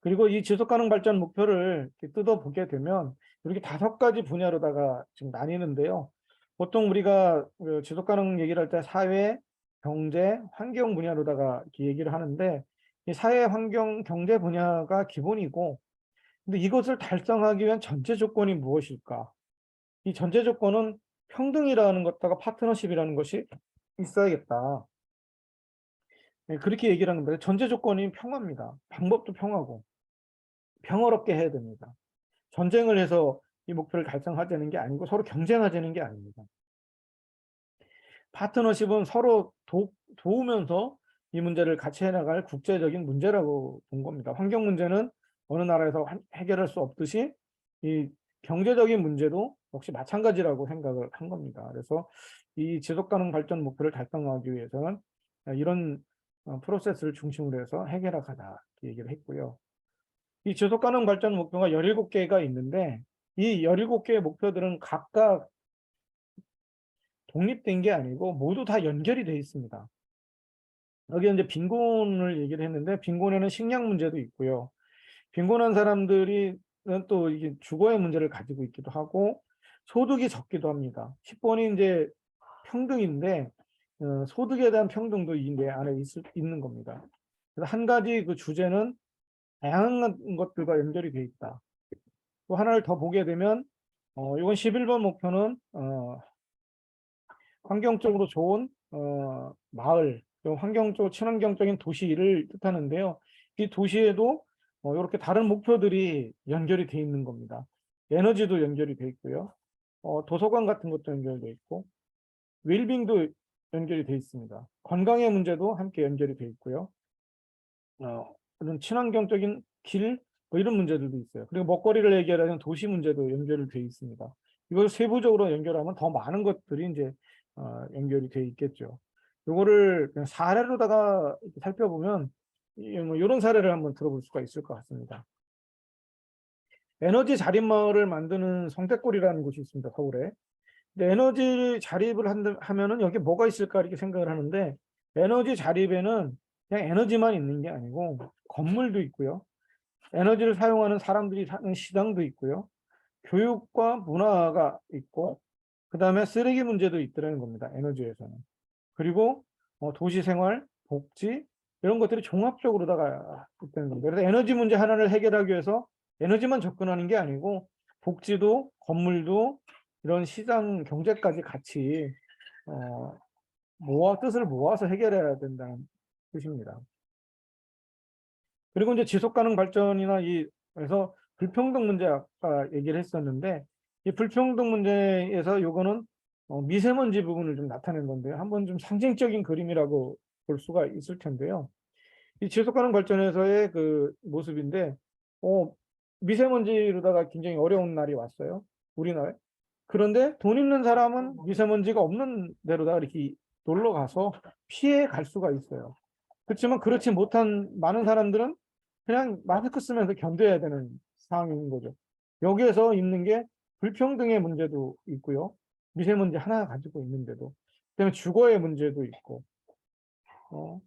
그리고 이 지속가능 발전 목표를 뜯어보게 되면 이렇게 5가지 분야로다가 지금 나뉘는데요. 보통 우리가 그 지속가능 얘기를 할 때 사회, 경제, 환경 분야로다가 이렇게 얘기를 하는데 이 사회, 환경, 경제 분야가 기본이고 근데 이것을 달성하기 위한 전제 조건이 무엇일까? 이 전제 조건은 평등이라는 것다가 파트너십이라는 것이 있어야겠다. 네, 그렇게 얘기를 하는 거예요. 전제 조건이 평화입니다. 방법도 평화고 평화롭게 해야 됩니다. 전쟁을 해서 이 목표를 달성하자는 게 아니고 서로 경쟁하자는 게 아닙니다. 파트너십은 서로 도우면서 이 문제를 같이 해나갈 국제적인 문제라고 본 겁니다. 환경 문제는 어느 나라에서 해결할 수 없듯이 이 경제적인 문제도 역시 마찬가지라고 생각을 한 겁니다. 그래서 이 지속가능 발전 목표를 달성하기 위해서는 이런 프로세스를 중심으로 해서 해결하자 얘기를 했고요. 이 지속가능 발전 목표가 17개가 있는데 이 17개의 목표들은 각각 독립된 게 아니고 모두 다 연결이 되어 있습니다. 여기 이제 빈곤을 얘기를 했는데 빈곤에는 식량 문제도 있고요. 빈곤한 사람들이 또 이게 주거의 문제를 가지고 있기도 하고 소득이 적기도 합니다. 10번이 이제 평등인데 소득에 대한 평등도 이 안에 있는 겁니다. 그래서 한 가지 그 주제는 다양한 것들과 연결이 되어 있다. 또 하나를 더 보게 되면 이건 11번 목표는 환경적으로 좋은 마을, 환경적 친환경적인 도시를 뜻하는데요. 이 도시에도 이렇게 다른 목표들이 연결이 돼 있는 겁니다. 에너지도 연결이 돼 있고요. 도서관 같은 것도 연결돼 있고 웰빙도 연결이 돼 있습니다. 건강의 문제도 함께 연결이 돼 있고요. 그런 친환경적인 길, 뭐 이런 문제들도 있어요. 그리고 먹거리를 해결하는 도시 문제도 연결이 돼 있습니다. 이걸 세부적으로 연결하면 더 많은 것들이 이제 연결이 돼 있겠죠. 이거를 그냥 사례로다가 살펴보면 뭐 이런 사례를 한번 들어볼 수가 있을 것 같습니다. 에너지 자립 마을을 만드는 성대골이라는 곳이 있습니다. 서울에. 근데 에너지 자립을 하면은 여기 뭐가 있을까 이렇게 생각을 하는데 에너지 자립에는 그냥 에너지만 있는 게 아니고 건물도 있고요. 에너지를 사용하는 사람들이 사는 시장도 있고요. 교육과 문화가 있고 그다음에 쓰레기 문제도 있더라는 겁니다. 에너지에서는. 그리고 도시 생활, 복지 이런 것들이 종합적으로다가 있다는 겁니다. 그래서 에너지 문제 하나를 해결하기 위해서 에너지만 접근하는 게 아니고 복지도 건물도 이런 시장 경제까지 같이 뜻을 모아서 해결해야 된다는 뜻입니다. 그리고 이제 지속 가능 발전이나 그래서 불평등 문제 아까 얘기를 했었는데 이 불평등 문제에서 요거는 미세먼지 부분을 좀 나타낸 건데요. 한번 좀 상징적인 그림이라고 볼 수가 있을 텐데요. 이 지속 가능 발전에서의 그 모습인데 미세먼지로다가 굉장히 어려운 날이 왔어요. 우리나라에. 그런데 돈 있는 사람은 미세먼지가 없는 데로다가 이렇게 놀러 가서 피해 갈 수가 있어요. 그렇지만 그렇지 못한 많은 사람들은 그냥 마스크 쓰면서 견뎌야 되는 상황인 거죠. 여기에서 있는 게 불평등의 문제도 있고요. 미세먼지 하나 가지고 있는데도. 그다음에 주거의 문제도 있고,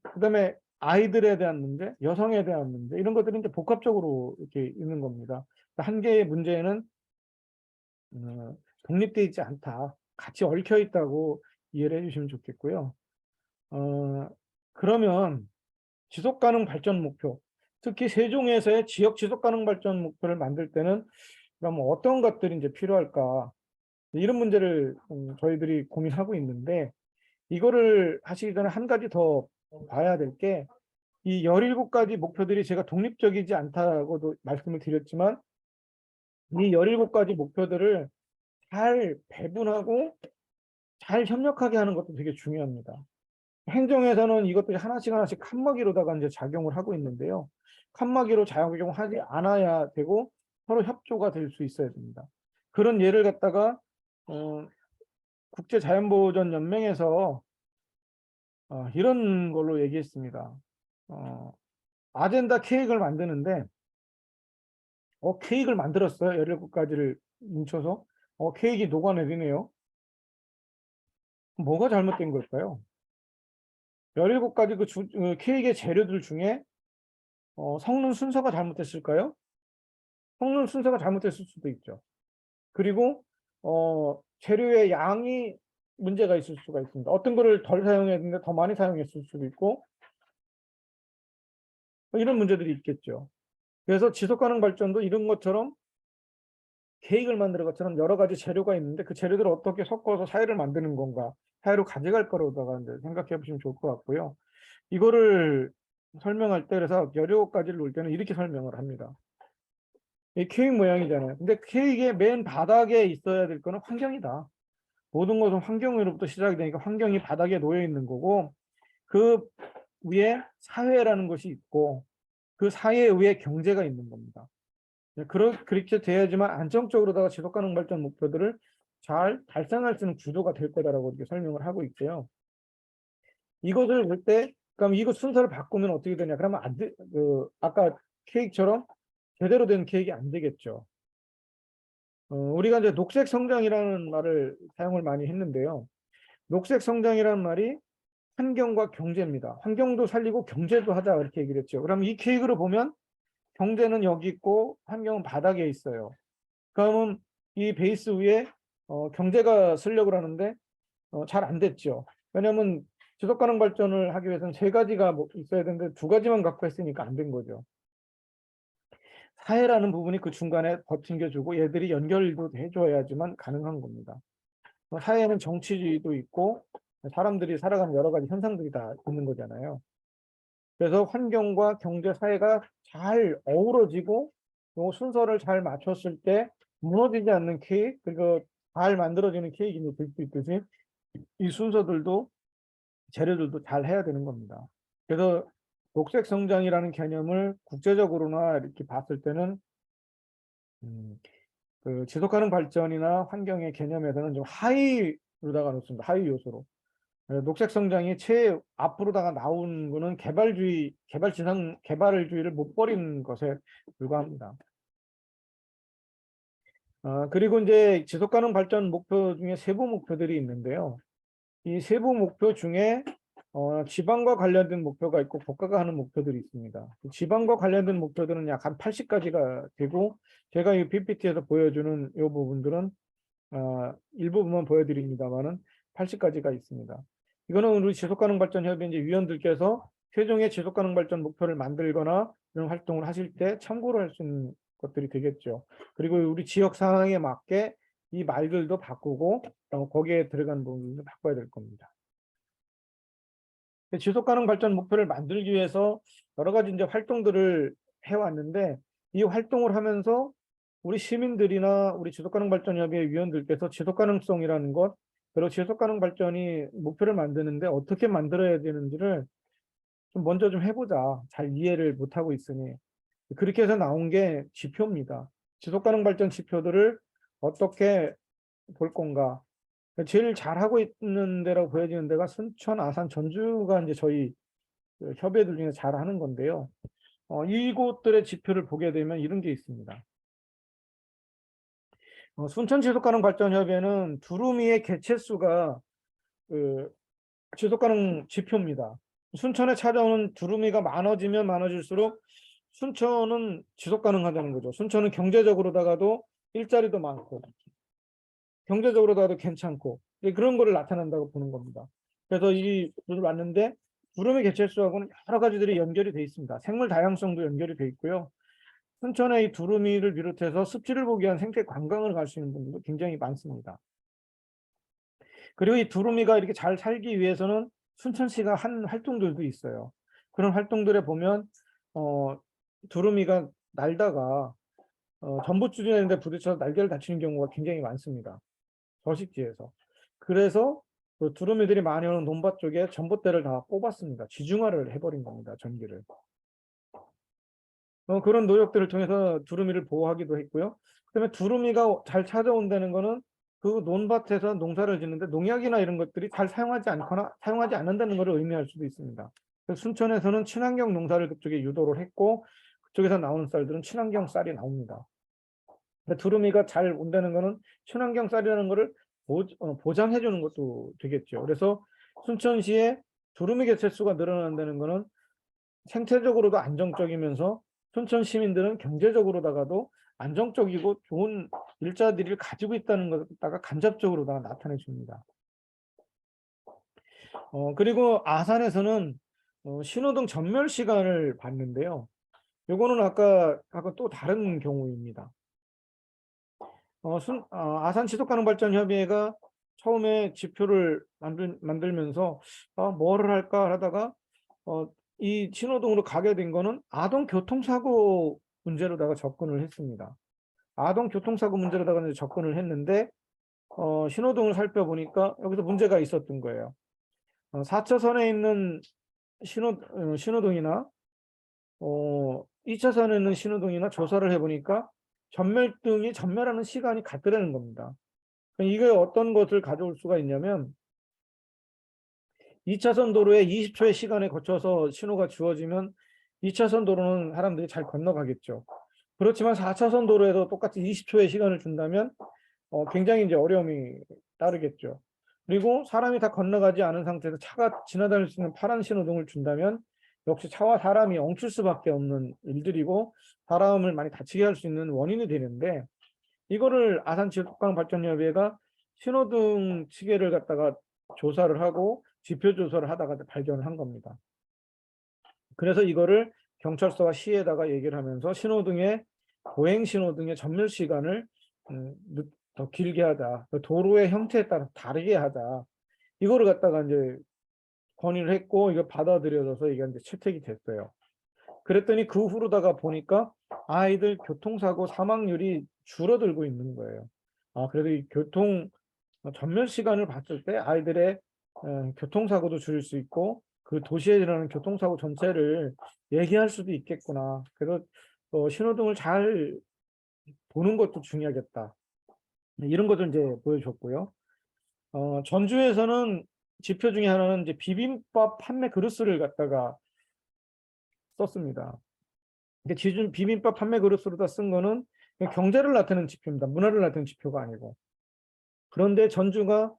그다음에 아이들에 대한 문제, 여성에 대한 문제, 이런 것들이 이제 복합적으로 이렇게 있는 겁니다. 한 개의 문제는 독립되어 있지 않다. 같이 얽혀 있다고 이해를 해주시면 좋겠고요. 그러면 지속가능 발전 목표, 특히 세종에서의 지역 지속가능 발전 목표를 만들 때는 그럼 어떤 것들이 이제 필요할까? 이런 문제를 저희들이 고민하고 있는데, 이거를 하시기 전에 한 가지 더 봐야 될 게, 이 17가지 목표들이 제가 독립적이지 않다고도 말씀을 드렸지만, 이 17가지 목표들을 잘 배분하고 잘 협력하게 하는 것도 되게 중요합니다. 행정에서는 이것들이 하나씩 하나씩 칸막이로다가 이제 작용을 하고 있는데요. 칸막이로 작용하지 않아야 되고 서로 협조가 될 수 있어야 됩니다. 그런 예를 갖다가 국제자연보전연맹에서 이런 걸로 얘기했습니다. 아젠다 케이크를 만드는데 케이크를 만들었어요. 17가지를 뭉쳐서 케이크 녹아내리네요. 뭐가 잘못된 걸까요? 17가지 그 케이크의 재료들 중에 섞는 순서가 잘못됐을까요? 섞는 순서가 잘못됐을 수도 있죠. 그리고 재료의 양이 문제가 있을 수가 있습니다. 어떤 거를 덜 사용했는데 더 많이 사용했을 수도 있고, 이런 문제들이 있겠죠. 그래서 지속가능 발전도 이런 것처럼 케이크를 만드는 것처럼 여러 가지 재료가 있는데 그 재료들을 어떻게 섞어서 사회를 만드는 건가, 사회로 가져갈 거라다가 생각해 보시면 좋을 것 같고요. 이거를 설명할 때 그래서 17가지를 놓을 때는 이렇게 설명을 합니다. 이 케이크 모양이잖아요. 근데 케이크의 맨 바닥에 있어야 될 거는 환경이다. 모든 것은 환경으로부터 시작이 되니까 환경이 바닥에 놓여 있는 거고, 그 위에 사회라는 것이 있고, 그 사회 위에 경제가 있는 겁니다. 그렇게 돼야지만 안정적으로다가 지속가능 발전 목표들을 잘 달성할 수 있는 구조가 될 거다라고 이렇게 설명을 하고 있고요. 이것을 볼 때, 그럼 이거 순서를 바꾸면 어떻게 되냐? 그러면 안 돼, 아까 케이크처럼 제대로 된 케이크가 안 되겠죠. 우리가 이제 녹색 성장이라는 말을 사용을 많이 했는데요. 녹색 성장이라는 말이 환경과 경제입니다. 환경도 살리고 경제도 하자 이렇게 얘기를 했죠. 그럼 이 케이크를 보면 경제는 여기 있고 환경은 바닥에 있어요. 그러면 이 베이스 위에 경제가 쓰려고 하는데 잘 안 됐죠. 왜냐하면 지속가능 발전을 하기 위해서는 3가지가 있어야 되는데 2가지만 갖고 있으니까 안 된 거죠. 사회라는 부분이 그 중간에 버팅겨주고 얘들이 연결도 해줘야지만 가능한 겁니다. 사회에는 정치주의도 있고 사람들이 살아가는 여러 가지 현상들이 다 있는 거잖아요. 그래서 환경과 경제, 사회가 잘 어우러지고 요 순서를 잘 맞췄을 때 무너지지 않는 케이크, 그리고 잘 만들어지는 케이크가 될 수 있듯이 이 순서들도 재료들도 잘 해야 되는 겁니다. 그래서 녹색 성장이라는 개념을 국제적으로나 이렇게 봤을 때는 그 지속가능 발전이나 환경의 개념에서는 좀 하위로다가 놓습니다. 하위 요소로. 녹색 성장이 앞으로다가 나온 거는 개발주의를 못 버리는 것에 불과합니다. 그리고 이제 지속가능 발전 목표 중에 세부 목표들이 있는데요. 이 세부 목표 중에 지방과 관련된 목표가 있고 국가가 하는 목표들이 있습니다. 지방과 관련된 목표들은 약 한 80가지가 되고, 제가 이 PPT에서 보여주는 이 부분들은 일부분만 보여드립니다만은 80가지가 있습니다. 이거는 우리 지속가능 발전 협의 이제 위원들께서 최종의 지속가능 발전 목표를 만들거나 이런 활동을 하실 때 참고로 할 수 있는 것들이 되겠죠. 그리고 우리 지역 상황에 맞게 이 말들도 바꾸고 거기에 들어간 부분도 바꿔야 될 겁니다. 지속가능 발전 목표를 만들기 위해서 여러 가지 이제 활동들을 해왔는데, 이 활동을 하면서 우리 시민들이나 우리 지속가능 발전 협의회 위원들께서 지속가능성이라는 것, 그리고 지속가능 발전이 목표를 만드는데 어떻게 만들어야 되는지를 좀 먼저 좀 해보자. 잘 이해를 못하고 있으니. 그렇게 해서 나온 게 지표입니다. 지속가능 발전 지표들을 어떻게 볼 건가. 제일 잘하고 있는 데라고 보여지는 데가 순천, 아산, 전주가 이제 저희 그 협회들 중에 잘하는 건데요. 이곳들의 지표를 보게 되면 이런 게 있습니다. 순천 지속가능 발전협의회는 두루미의 개체수가 그 지속가능 지표입니다. 순천에 찾아오는 두루미가 많아지면 많아질수록 순천은 지속가능하다는 거죠. 순천은 경제적으로다가도 일자리도 많고 경제적으로다가도 괜찮고 그런 거를 나타낸다고 보는 겁니다. 그래서 이 글을 봤는데 두루미 개체수하고는 여러 가지들이 연결이 돼 있습니다. 생물 다양성도 연결이 돼 있고요. 순천의 이 두루미를 비롯해서 습지를 보기 위한 생태 관광을 갈 수 있는 분들도 굉장히 많습니다. 그리고 이 두루미가 이렇게 잘 살기 위해서는 순천시가 한 활동들도 있어요. 그런 활동들에 보면 두루미가 날다가 전봇줄이라는 데 부딪혀서 날개를 다치는 경우가 굉장히 많습니다. 서식지에서. 그래서 그 두루미들이 많이 오는 논밭 쪽에 전봇대를 다 뽑았습니다. 지중화를 해버린 겁니다. 전기를. 그런 노력들을 통해서 두루미를 보호하기도 했고요. 그다음에 두루미가 잘 찾아온다는 거는 그 논밭에서 농사를 짓는데 농약이나 이런 것들이 잘 사용하지 않거나 사용하지 않는다는 것을 의미할 수도 있습니다. 그래서 순천에서는 친환경 농사를 그쪽에 유도를 했고 그쪽에서 나오는 쌀들은 친환경 쌀이 나옵니다. 두루미가 잘 온다는 거는 친환경 쌀이라는 거를 보장해 주는 것도 되겠죠. 그래서 순천시에 두루미 개체수가 늘어난다는 거는 생태적으로도 안정적이면서 순천 시민들은 경제적으로다가도 안정적이고 좋은 일자리를 가지고 있다는 것다가 간접적으로다가 나타내 줍니다. 그리고 아산에서는 신호등 전멸 시간을 봤는데요. 요거는 아까 또 다른 경우입니다. 아산 지속가능발전협의회가 처음에 지표를 만들면서 뭐를 할까 하다가 이 신호등으로 가게 된 거는 아동 교통사고 문제로다가 접근을 했습니다. 아동 교통사고 문제로다가 이제 접근을 했는데 신호등을 살펴보니까 여기서 문제가 있었던 거예요. 4차선에 있는 신호등이나 2차선에 있는 신호등이나 조사를 해보니까 전멸등이 전멸하는 시간이 같더라는 겁니다. 이게 어떤 것을 가져올 수가 있냐면 2차선 도로에 20초의 시간에 거쳐서 신호가 주어지면 2차선 도로는 사람들이 잘 건너가겠죠. 그렇지만 4차선 도로에도 똑같이 20초의 시간을 준다면 굉장히 이제 어려움이 따르겠죠. 그리고 사람이 다 건너가지 않은 상태에서 차가 지나다닐 수 있는 파란 신호등을 준다면 역시 차와 사람이 엉킬 수밖에 없는 일들이고 사람을 많이 다치게 할 수 있는 원인이 되는데 이거를 아산지속가능발전협의회가 신호등 시계를 갖다가 조사를 하고 지표 조사를 하다가 발견을 한 겁니다. 그래서 이거를 경찰서와 시에다가 얘기를 하면서 보행 신호등의 전멸 시간을 더 길게 하자, 도로의 형태에 따라 다르게 하자. 이거를 갖다가 이제 건의를 했고 이거 받아들여져서 이게 이제 채택이 됐어요. 그랬더니 그 후로다가 보니까 아이들 교통사고 사망률이 줄어들고 있는 거예요. 그래도 이 교통 전멸 시간을 봤을 때 아이들의 교통사고도 줄일 수 있고 그 도시에 일어나는 교통사고 전체를 얘기할 수도 있겠구나. 그래서 신호등을 잘 보는 것도 중요하겠다. 이런 것을 이제 보여줬고요. 전주에서는 지표 중에 하나는 이제 비빔밥 판매 그릇을 갖다가 썼습니다. 비빔밥 판매 그릇으로다 쓴 거는 경제를 나타내는 지표입니다. 문화를 나타내는 지표가 아니고. 그런데 전주가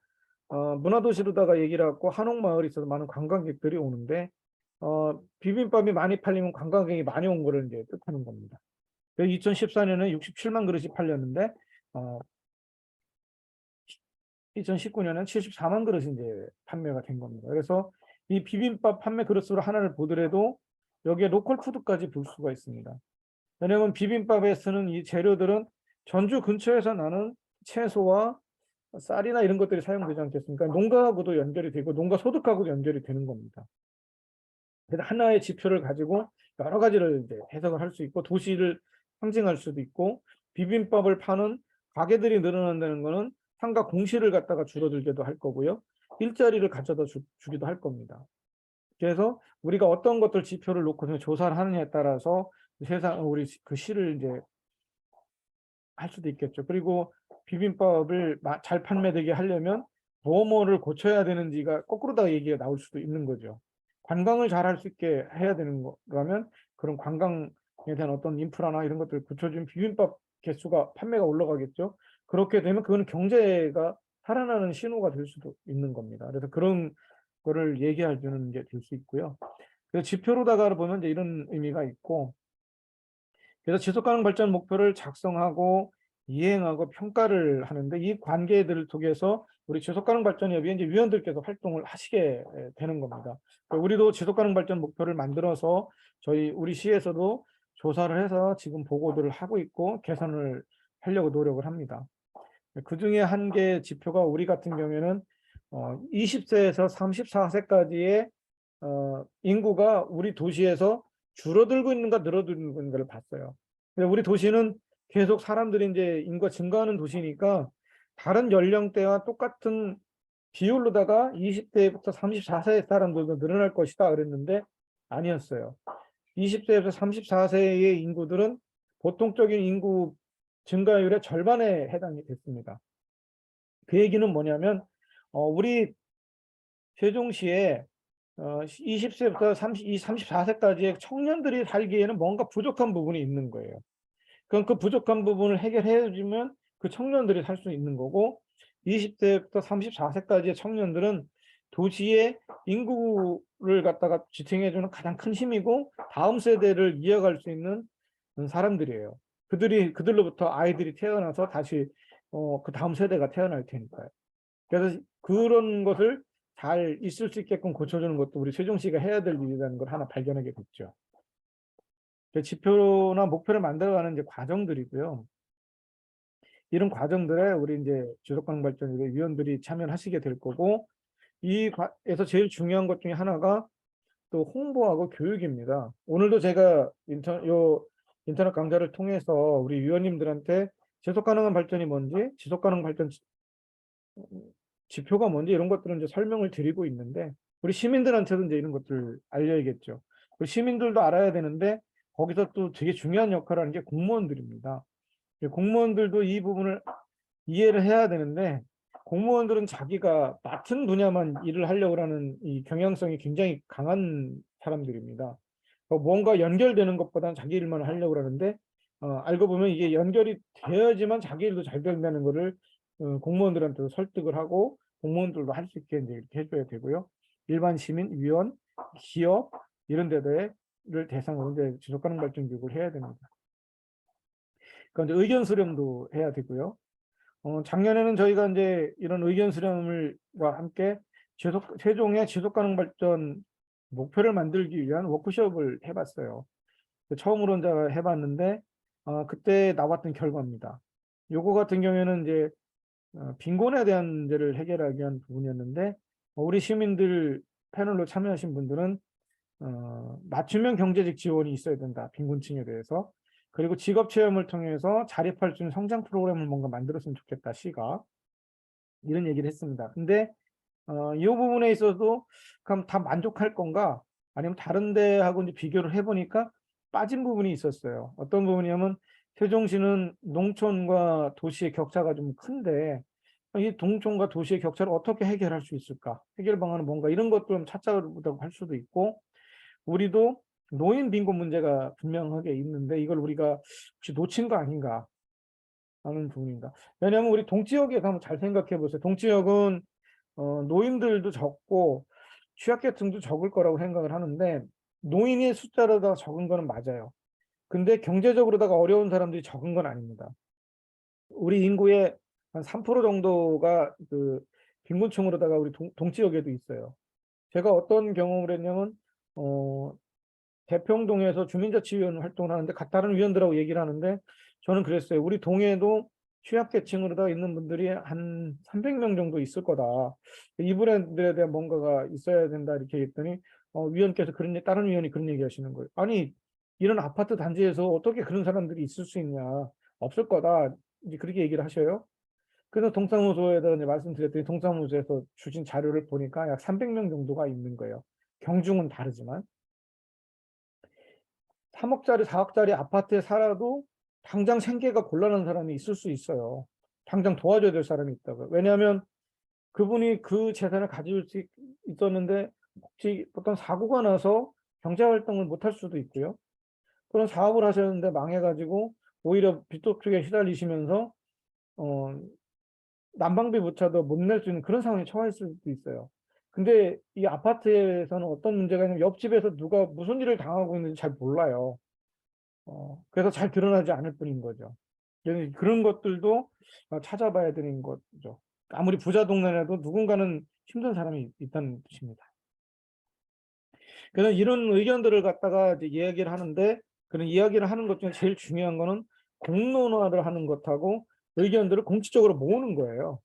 문화도시로다가 얘기를 하고 한옥마을이 있어서 많은 관광객들이 오는데 비빔밥이 많이 팔리면 관광객이 많이 온 거를 이제 뜻하는 겁니다. 2014년에 67만 그릇이 팔렸는데 2019년엔 74만 그릇이 이제 판매가 된 겁니다. 그래서 이 비빔밥 판매 그릇으로 하나를 보더라도 여기에 로컬 푸드까지 볼 수가 있습니다. 왜냐하면 비빔밥에 쓰는 이 재료들은 전주 근처에서 나는 채소와 쌀이나 이런 것들이 사용되지 않겠습니까? 농가하고도 연결이 되고 농가 소득하고도 연결이 되는 겁니다. 그래서 하나의 지표를 가지고 여러 가지를 이제 해석을 할 수 있고 도시를 상징할 수도 있고 비빔밥을 파는 가게들이 늘어난다는 것은 상가 공실을 갖다가 줄어들게도 할 거고요. 일자리를 가져다 주기도 할 겁니다. 그래서 우리가 어떤 것들 지표를 놓고 조사를 하느냐에 따라서 우리 그 시를 이제 할 수도 있겠죠. 그리고 비빔밥을 잘 판매되게 하려면 뭐를 고쳐야 되는지가 거꾸로다 얘기가 나올 수도 있는 거죠. 관광을 잘 할 수 있게 해야 되는 거라면 그런 관광에 대한 어떤 인프라나 이런 것들을 고쳐주면 비빔밥 개수가 판매가 올라가겠죠. 그렇게 되면 그거는 경제가 살아나는 신호가 될 수도 있는 겁니다. 그래서 그런 거를 얘기해 주는 게 될 수 있고요. 그래서 지표로다가 보면 이제 이런 의미가 있고, 그래서 지속 가능 발전 목표를 작성하고 이행하고 평가를 하는데, 이 관계들을 통해서 우리 지속 가능 발전 협의회 이제 위원들께서 활동을 하시게 되는 겁니다. 그러니까 우리도 지속 가능 발전 목표를 만들어서 우리 시에서도 조사를 해서 지금 보고들을 하고 있고 개선을 하려고 노력을 합니다. 그 중에 한 개 지표가 우리 같은 경우에는 20세에서 34세까지의 인구가 우리 도시에서 줄어들고 있는가 늘어들고 있는가를 봤어요. 근데 우리 도시는 계속 사람들이 이제 인구가 증가하는 도시니까 다른 연령대와 똑같은 비율로다가 20대부터 34세 사람들도 늘어날 것이다 그랬는데 아니었어요. 20세에서 34세의 인구들은 보통적인 인구 증가율의 절반에 해당이 됐습니다. 그 얘기는 뭐냐면 우리 세종시에 20세부터 34세까지의 청년들이 살기에는 뭔가 부족한 부분이 있는 거예요. 그럼 그 부족한 부분을 해결해 주면 그 청년들이 살 수 있는 거고, 20세부터 34세까지의 청년들은 도시의 인구를 갖다가 지탱해 주는 가장 큰 힘이고 다음 세대를 이어갈 수 있는 사람들이에요. 그들로부터 아이들이 태어나서 다시 그 다음 세대가 태어날 테니까요. 그래서 그런 것을 잘 있을 수 있게끔 고쳐주는 것도 우리 세종시가 해야 될 일이라는 걸 하나 발견하게 됐죠. 지표나 목표를 만들어가는 이제 과정들이고요. 이런 과정들에 우리 이제 지속가능발전 위원들이 참여하시게 될 거고, 에서 제일 중요한 것 중에 하나가 또 홍보하고 교육입니다. 오늘도 제가 인터넷 강좌를 통해서 우리 위원님들한테 지속가능한 발전이 뭔지, 지속가능 발전 지표가 뭔지 이런 것들은 이제 설명을 드리고 있는데, 우리 시민들한테도 이제 이런 것들을 알려야겠죠. 우리 시민들도 알아야 되는데 거기서 또 되게 중요한 역할을 하는 게 공무원들입니다. 공무원들도 이 부분을 이해를 해야 되는데, 공무원들은 자기가 맡은 분야만 일을 하려고 하는 이 경향성이 굉장히 강한 사람들입니다. 뭔가 연결되는 것보다는 자기 일만 하려고 하는데, 알고 보면 이게 연결이 되어야지만 자기 일도 잘 된다는 거를 공무원들한테도 설득을 하고 공무원들도 할 수 있게 이제 이렇게 해줘야 되고요. 일반 시민, 위원, 기업 이런 데들을 대상으로 이제 지속가능 발전 교육을 해야 됩니다. 그러니까 이제 의견 수렴도 해야 되고요. 작년에는 저희가 이제 이런 의견 수렴과 함께 세종의 지속가능 발전 목표를 만들기 위한 워크숍을 해봤어요. 처음으로 이제 해봤는데 그때 나왔던 결과입니다. 요거 같은 경우에는 이제 빈곤에 대한 문제를 해결하기 위한 부분이었는데, 우리 시민들 패널로 참여하신 분들은 맞춤형 경제적 지원이 있어야 된다, 빈곤층에 대해서. 그리고 직업 체험을 통해서 자립할 수 있는 성장 프로그램을 뭔가 만들었으면 좋겠다, 시가. 이런 얘기를 했습니다. 근데 이 부분에 있어서도 그럼 다 만족할 건가? 아니면 다른 데하고 이제 비교를 해보니까 빠진 부분이 있었어요. 어떤 부분이냐면 세종시는 농촌과 도시의 격차가 좀 큰데 이 농촌과 도시의 격차를 어떻게 해결할 수 있을까? 해결 방안은 뭔가 이런 것도 좀 찾아보자고 할 수도 있고, 우리도 노인 빈곤 문제가 분명하게 있는데 이걸 우리가 혹시 놓친 거 아닌가 하는 부분입니다. 왜냐하면 우리 동지역에서 한번 잘 생각해 보세요. 동지역은 노인들도 적고 취약계층도 적을 거라고 생각을 하는데, 노인의 숫자로다가 적은 거는 맞아요. 근데 경제적으로다가 어려운 사람들이 적은 건 아닙니다. 우리 인구의 한 3% 정도가 그 빈곤층으로다가 우리 동지역에도 있어요. 제가 어떤 경험을 했냐면 대평동에서 주민자치위원 활동을 하는데 다른 위원들하고 얘기를 하는데 저는 그랬어요. 우리 동에도 취약계층으로다 있는 분들이 한 300명 정도 있을 거다. 이분들에 대한 뭔가가 있어야 된다 이렇게 했더니 위원께서 다른 위원이 그런 얘기 하시는 거예요. 아니 이런 아파트 단지에서 어떻게 그런 사람들이 있을 수 있냐. 없을 거다. 이제 그렇게 얘기를 하셔요. 그래서 동사무소에다 말씀드렸더니 동사무소에서 주신 자료를 보니까 약 300명 정도가 있는 거예요. 경중은 다르지만. 3억짜리, 4억짜리 아파트에 살아도 당장 생계가 곤란한 사람이 있을 수 있어요. 당장 도와줘야 될 사람이 있다고. 왜냐하면 그분이 그 재산을 가질 수 있었는데 혹시 어떤 사고가 나서 경제활동을 못할 수도 있고요. 그런 사업을 하셨는데 망해가지고 오히려 빚도둑에 시달리시면서 어, 난방비조차도 못 낼 수 있는 그런 상황에 처했을 수도 있어요. 근데 이 아파트에서는 어떤 문제가 있냐면 옆집에서 누가 무슨 일을 당하고 있는지 잘 몰라요. 그래서 잘 드러나지 않을 뿐인 거죠. 그래서 그런 것들도 찾아봐야 되는 거죠. 아무리 부자 동네라도 누군가는 힘든 사람이 있다는 뜻입니다. 그래서 이런 의견들을 갖다가 이제 이야기를 하는데, 그런 이야기를 하는 것 중에 제일 중요한 거는 공론화를 하는 것하고 의견들을 공식적으로 모으는 거예요.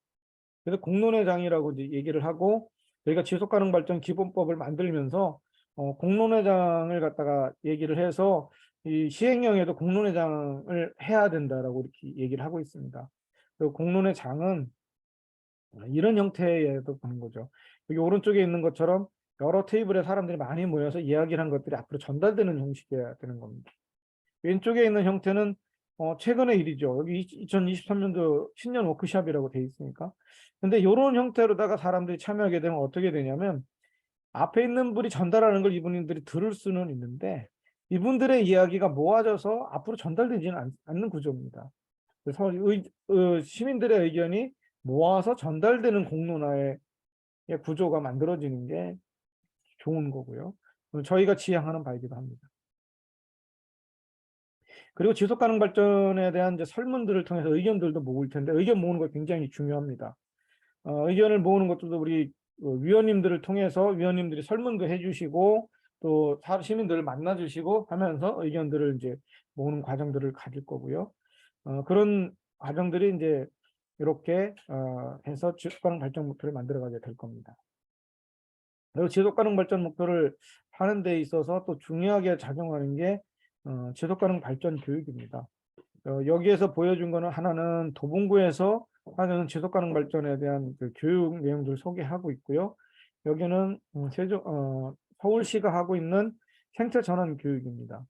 그래서 공론회장이라고 이제 얘기를 하고, 저희가 지속가능 발전 기본법을 만들면서 공론회장을 갖다가 얘기를 해서 이 시행령에도 공론회장을 해야 된다라고 이렇게 얘기를 하고 있습니다. 그리고 공론회장은 이런 형태에도 보는 거죠. 여기 오른쪽에 있는 것처럼 여러 테이블에 사람들이 많이 모여서 이야기를 한 것들이 앞으로 전달되는 형식이어야 되는 겁니다. 왼쪽에 있는 형태는 최근의 일이죠. 여기 2023년도 신년 워크숍이라고 돼 있으니까. 근데 이런 형태로다가 사람들이 참여하게 되면 어떻게 되냐면 앞에 있는 분이 전달하는 걸 이분들이 들을 수는 있는데 이분들의 이야기가 모아져서 앞으로 전달되지는 않는 구조입니다. 그래서 시민들의 의견이 모아서 전달되는 공론화의 구조가 만들어지는 게 좋은 거고요. 저희가 지향하는 바이기도 합니다. 그리고 지속 가능 발전에 대한 이제 설문들을 통해서 의견들도 모을 텐데 의견 모으는 거 굉장히 중요합니다. 의견을 모으는 것도 우리 위원님들을 통해서 위원님들이 설문도 해주시고 또 시민들을 만나주시고 하면서 의견들을 이제 모으는 과정들을 가질 거고요. 그런 과정들이 이제 이렇게 해서 지속 가능 발전 목표를 만들어가게 될 겁니다. 그리고 지속 가능 발전 목표를 하는 데 있어서 또 중요하게 작용하는 게 지속 가능 발전 교육입니다. 여기에서 보여준 거는 하나는 도봉구에서 하는 지속 가능 발전에 대한 그 교육 내용들을 소개하고 있고요. 여기는 서울시가 하고 있는 생태 전환 교육입니다.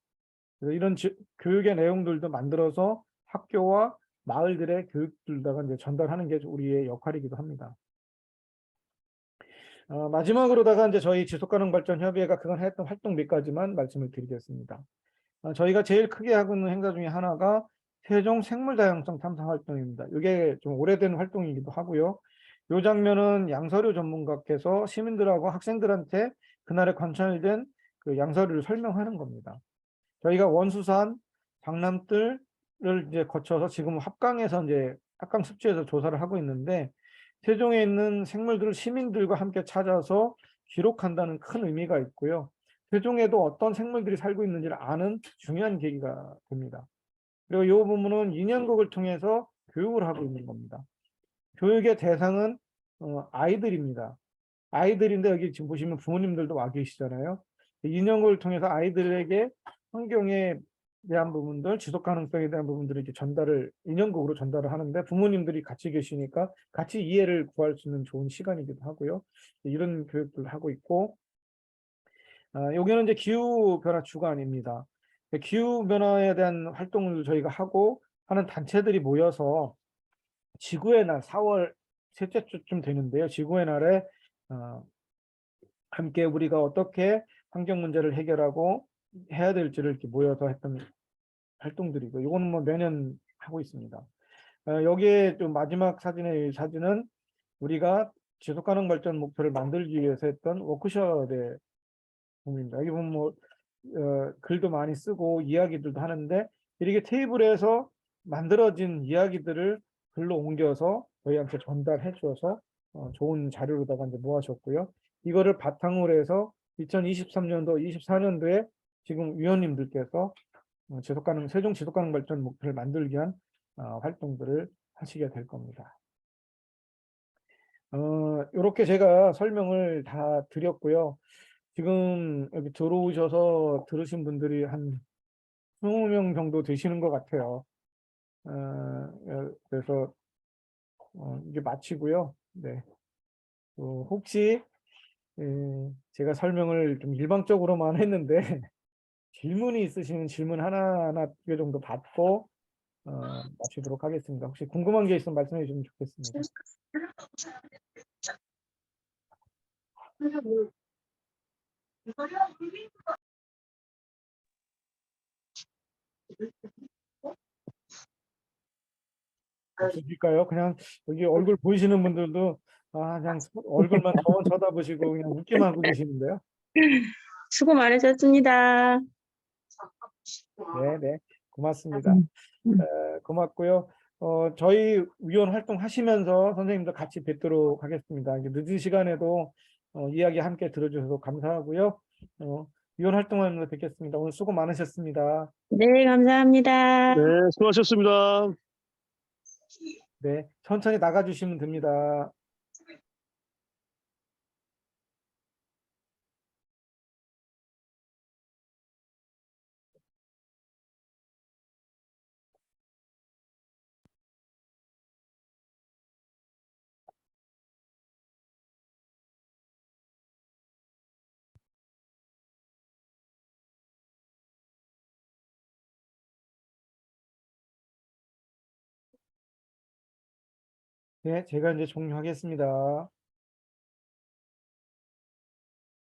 그래서 이런 교육의 내용들도 만들어서 학교와 마을들의 교육들다가 이제 전달하는 게 우리의 역할이기도 합니다. 마지막으로다가 이제 저희 지속가능 발전 협의회가 그간 했던 활동 몇 가지만 말씀을 드리겠습니다. 저희가 제일 크게 하고 있는 행사 중에 하나가 세종 생물다양성 탐사 활동입니다. 이게 좀 오래된 활동이기도 하고요. 이 장면은 양서류 전문가께서 시민들하고 학생들한테 그날에 관찰된 그 양서류를 설명하는 겁니다. 저희가 원수산, 장남들을 이제 거쳐서 지금 합강에서 이제 합강 습지에서 조사를 하고 있는데 세종에 있는 생물들을 시민들과 함께 찾아서 기록한다는 큰 의미가 있고요. 세종에도 어떤 생물들이 살고 있는지를 아는 중요한 계기가 됩니다. 그리고 이 부분은 인연극을 통해서 교육을 하고 있는 겁니다. 교육의 대상은 아이들입니다. 아이들인데 여기 지금 보시면 부모님들도 와 계시잖아요. 인연극을 통해서 아이들에게 환경에 대한 부분들, 지속 가능성에 대한 부분들을 이렇게 인연극으로 전달을 하는데 부모님들이 같이 계시니까 같이 이해를 구할 수 있는 좋은 시간이기도 하고요. 이런 교육들을 하고 있고, 여기는 이제 기후변화 주간입니다. 기후변화에 대한 활동을 저희가 하고 하는 단체들이 모여서 지구의 날 4월 셋째 주쯤 되는데요. 지구의 날에 함께 우리가 어떻게 환경 문제를 해결하고 해야 될지를 이렇게 모여서 했던 활동들이고 이거는 뭐 매년 하고 있습니다. 여기에 좀 마지막 사진의 사진은 우리가 지속가능 발전 목표를 만들기 위해서 했던 워크숍의 부분입니다. 여기 보면 뭐 글도 많이 쓰고 이야기들도 하는데 이렇게 테이블에서 만들어진 이야기들을 글로 옮겨서 저희한테 전달해 주어서 좋은 자료로다가 이제 모아줬고요. 이거를 바탕으로 해서 2023년도, 24년도에 지금 위원님들께서 세종 지속가능 발전 목표를 만들기 위한 활동들을 하시게 될 겁니다. 이렇게 제가 설명을 다 드렸고요. 지금 여기 들어오셔서 들으신 분들이 한 20명 정도 되시는 것 같아요. 그래서 이게 마치고요. 네. 혹시 제가 설명을 좀 일방적으로만 했는데 질문이 있으시면 질문 하나하나 2개 정도 받고 마치도록 하겠습니다. 혹시 궁금한 게 있으면 말씀해 주시면 좋겠습니다. 없으실까요? 그냥 여기 얼굴 보이시는 분들도 그냥 얼굴만 쳐다보시고 그냥 웃기만 하고 계시는데요. 수고 많으셨습니다. 네, 네, 고맙습니다. 고맙고요. 저희 위원 활동 하시면서 선생님도 같이 뵙도록 하겠습니다. 이제 늦은 시간에도 이야기 함께 들어주셔서 감사하고요. 위원 활동하면서 뵙겠습니다. 오늘 수고 많으셨습니다. 네, 감사합니다. 네, 수고하셨습니다. 네, 천천히 나가주시면 됩니다. 네, 제가 이제 종료하겠습니다.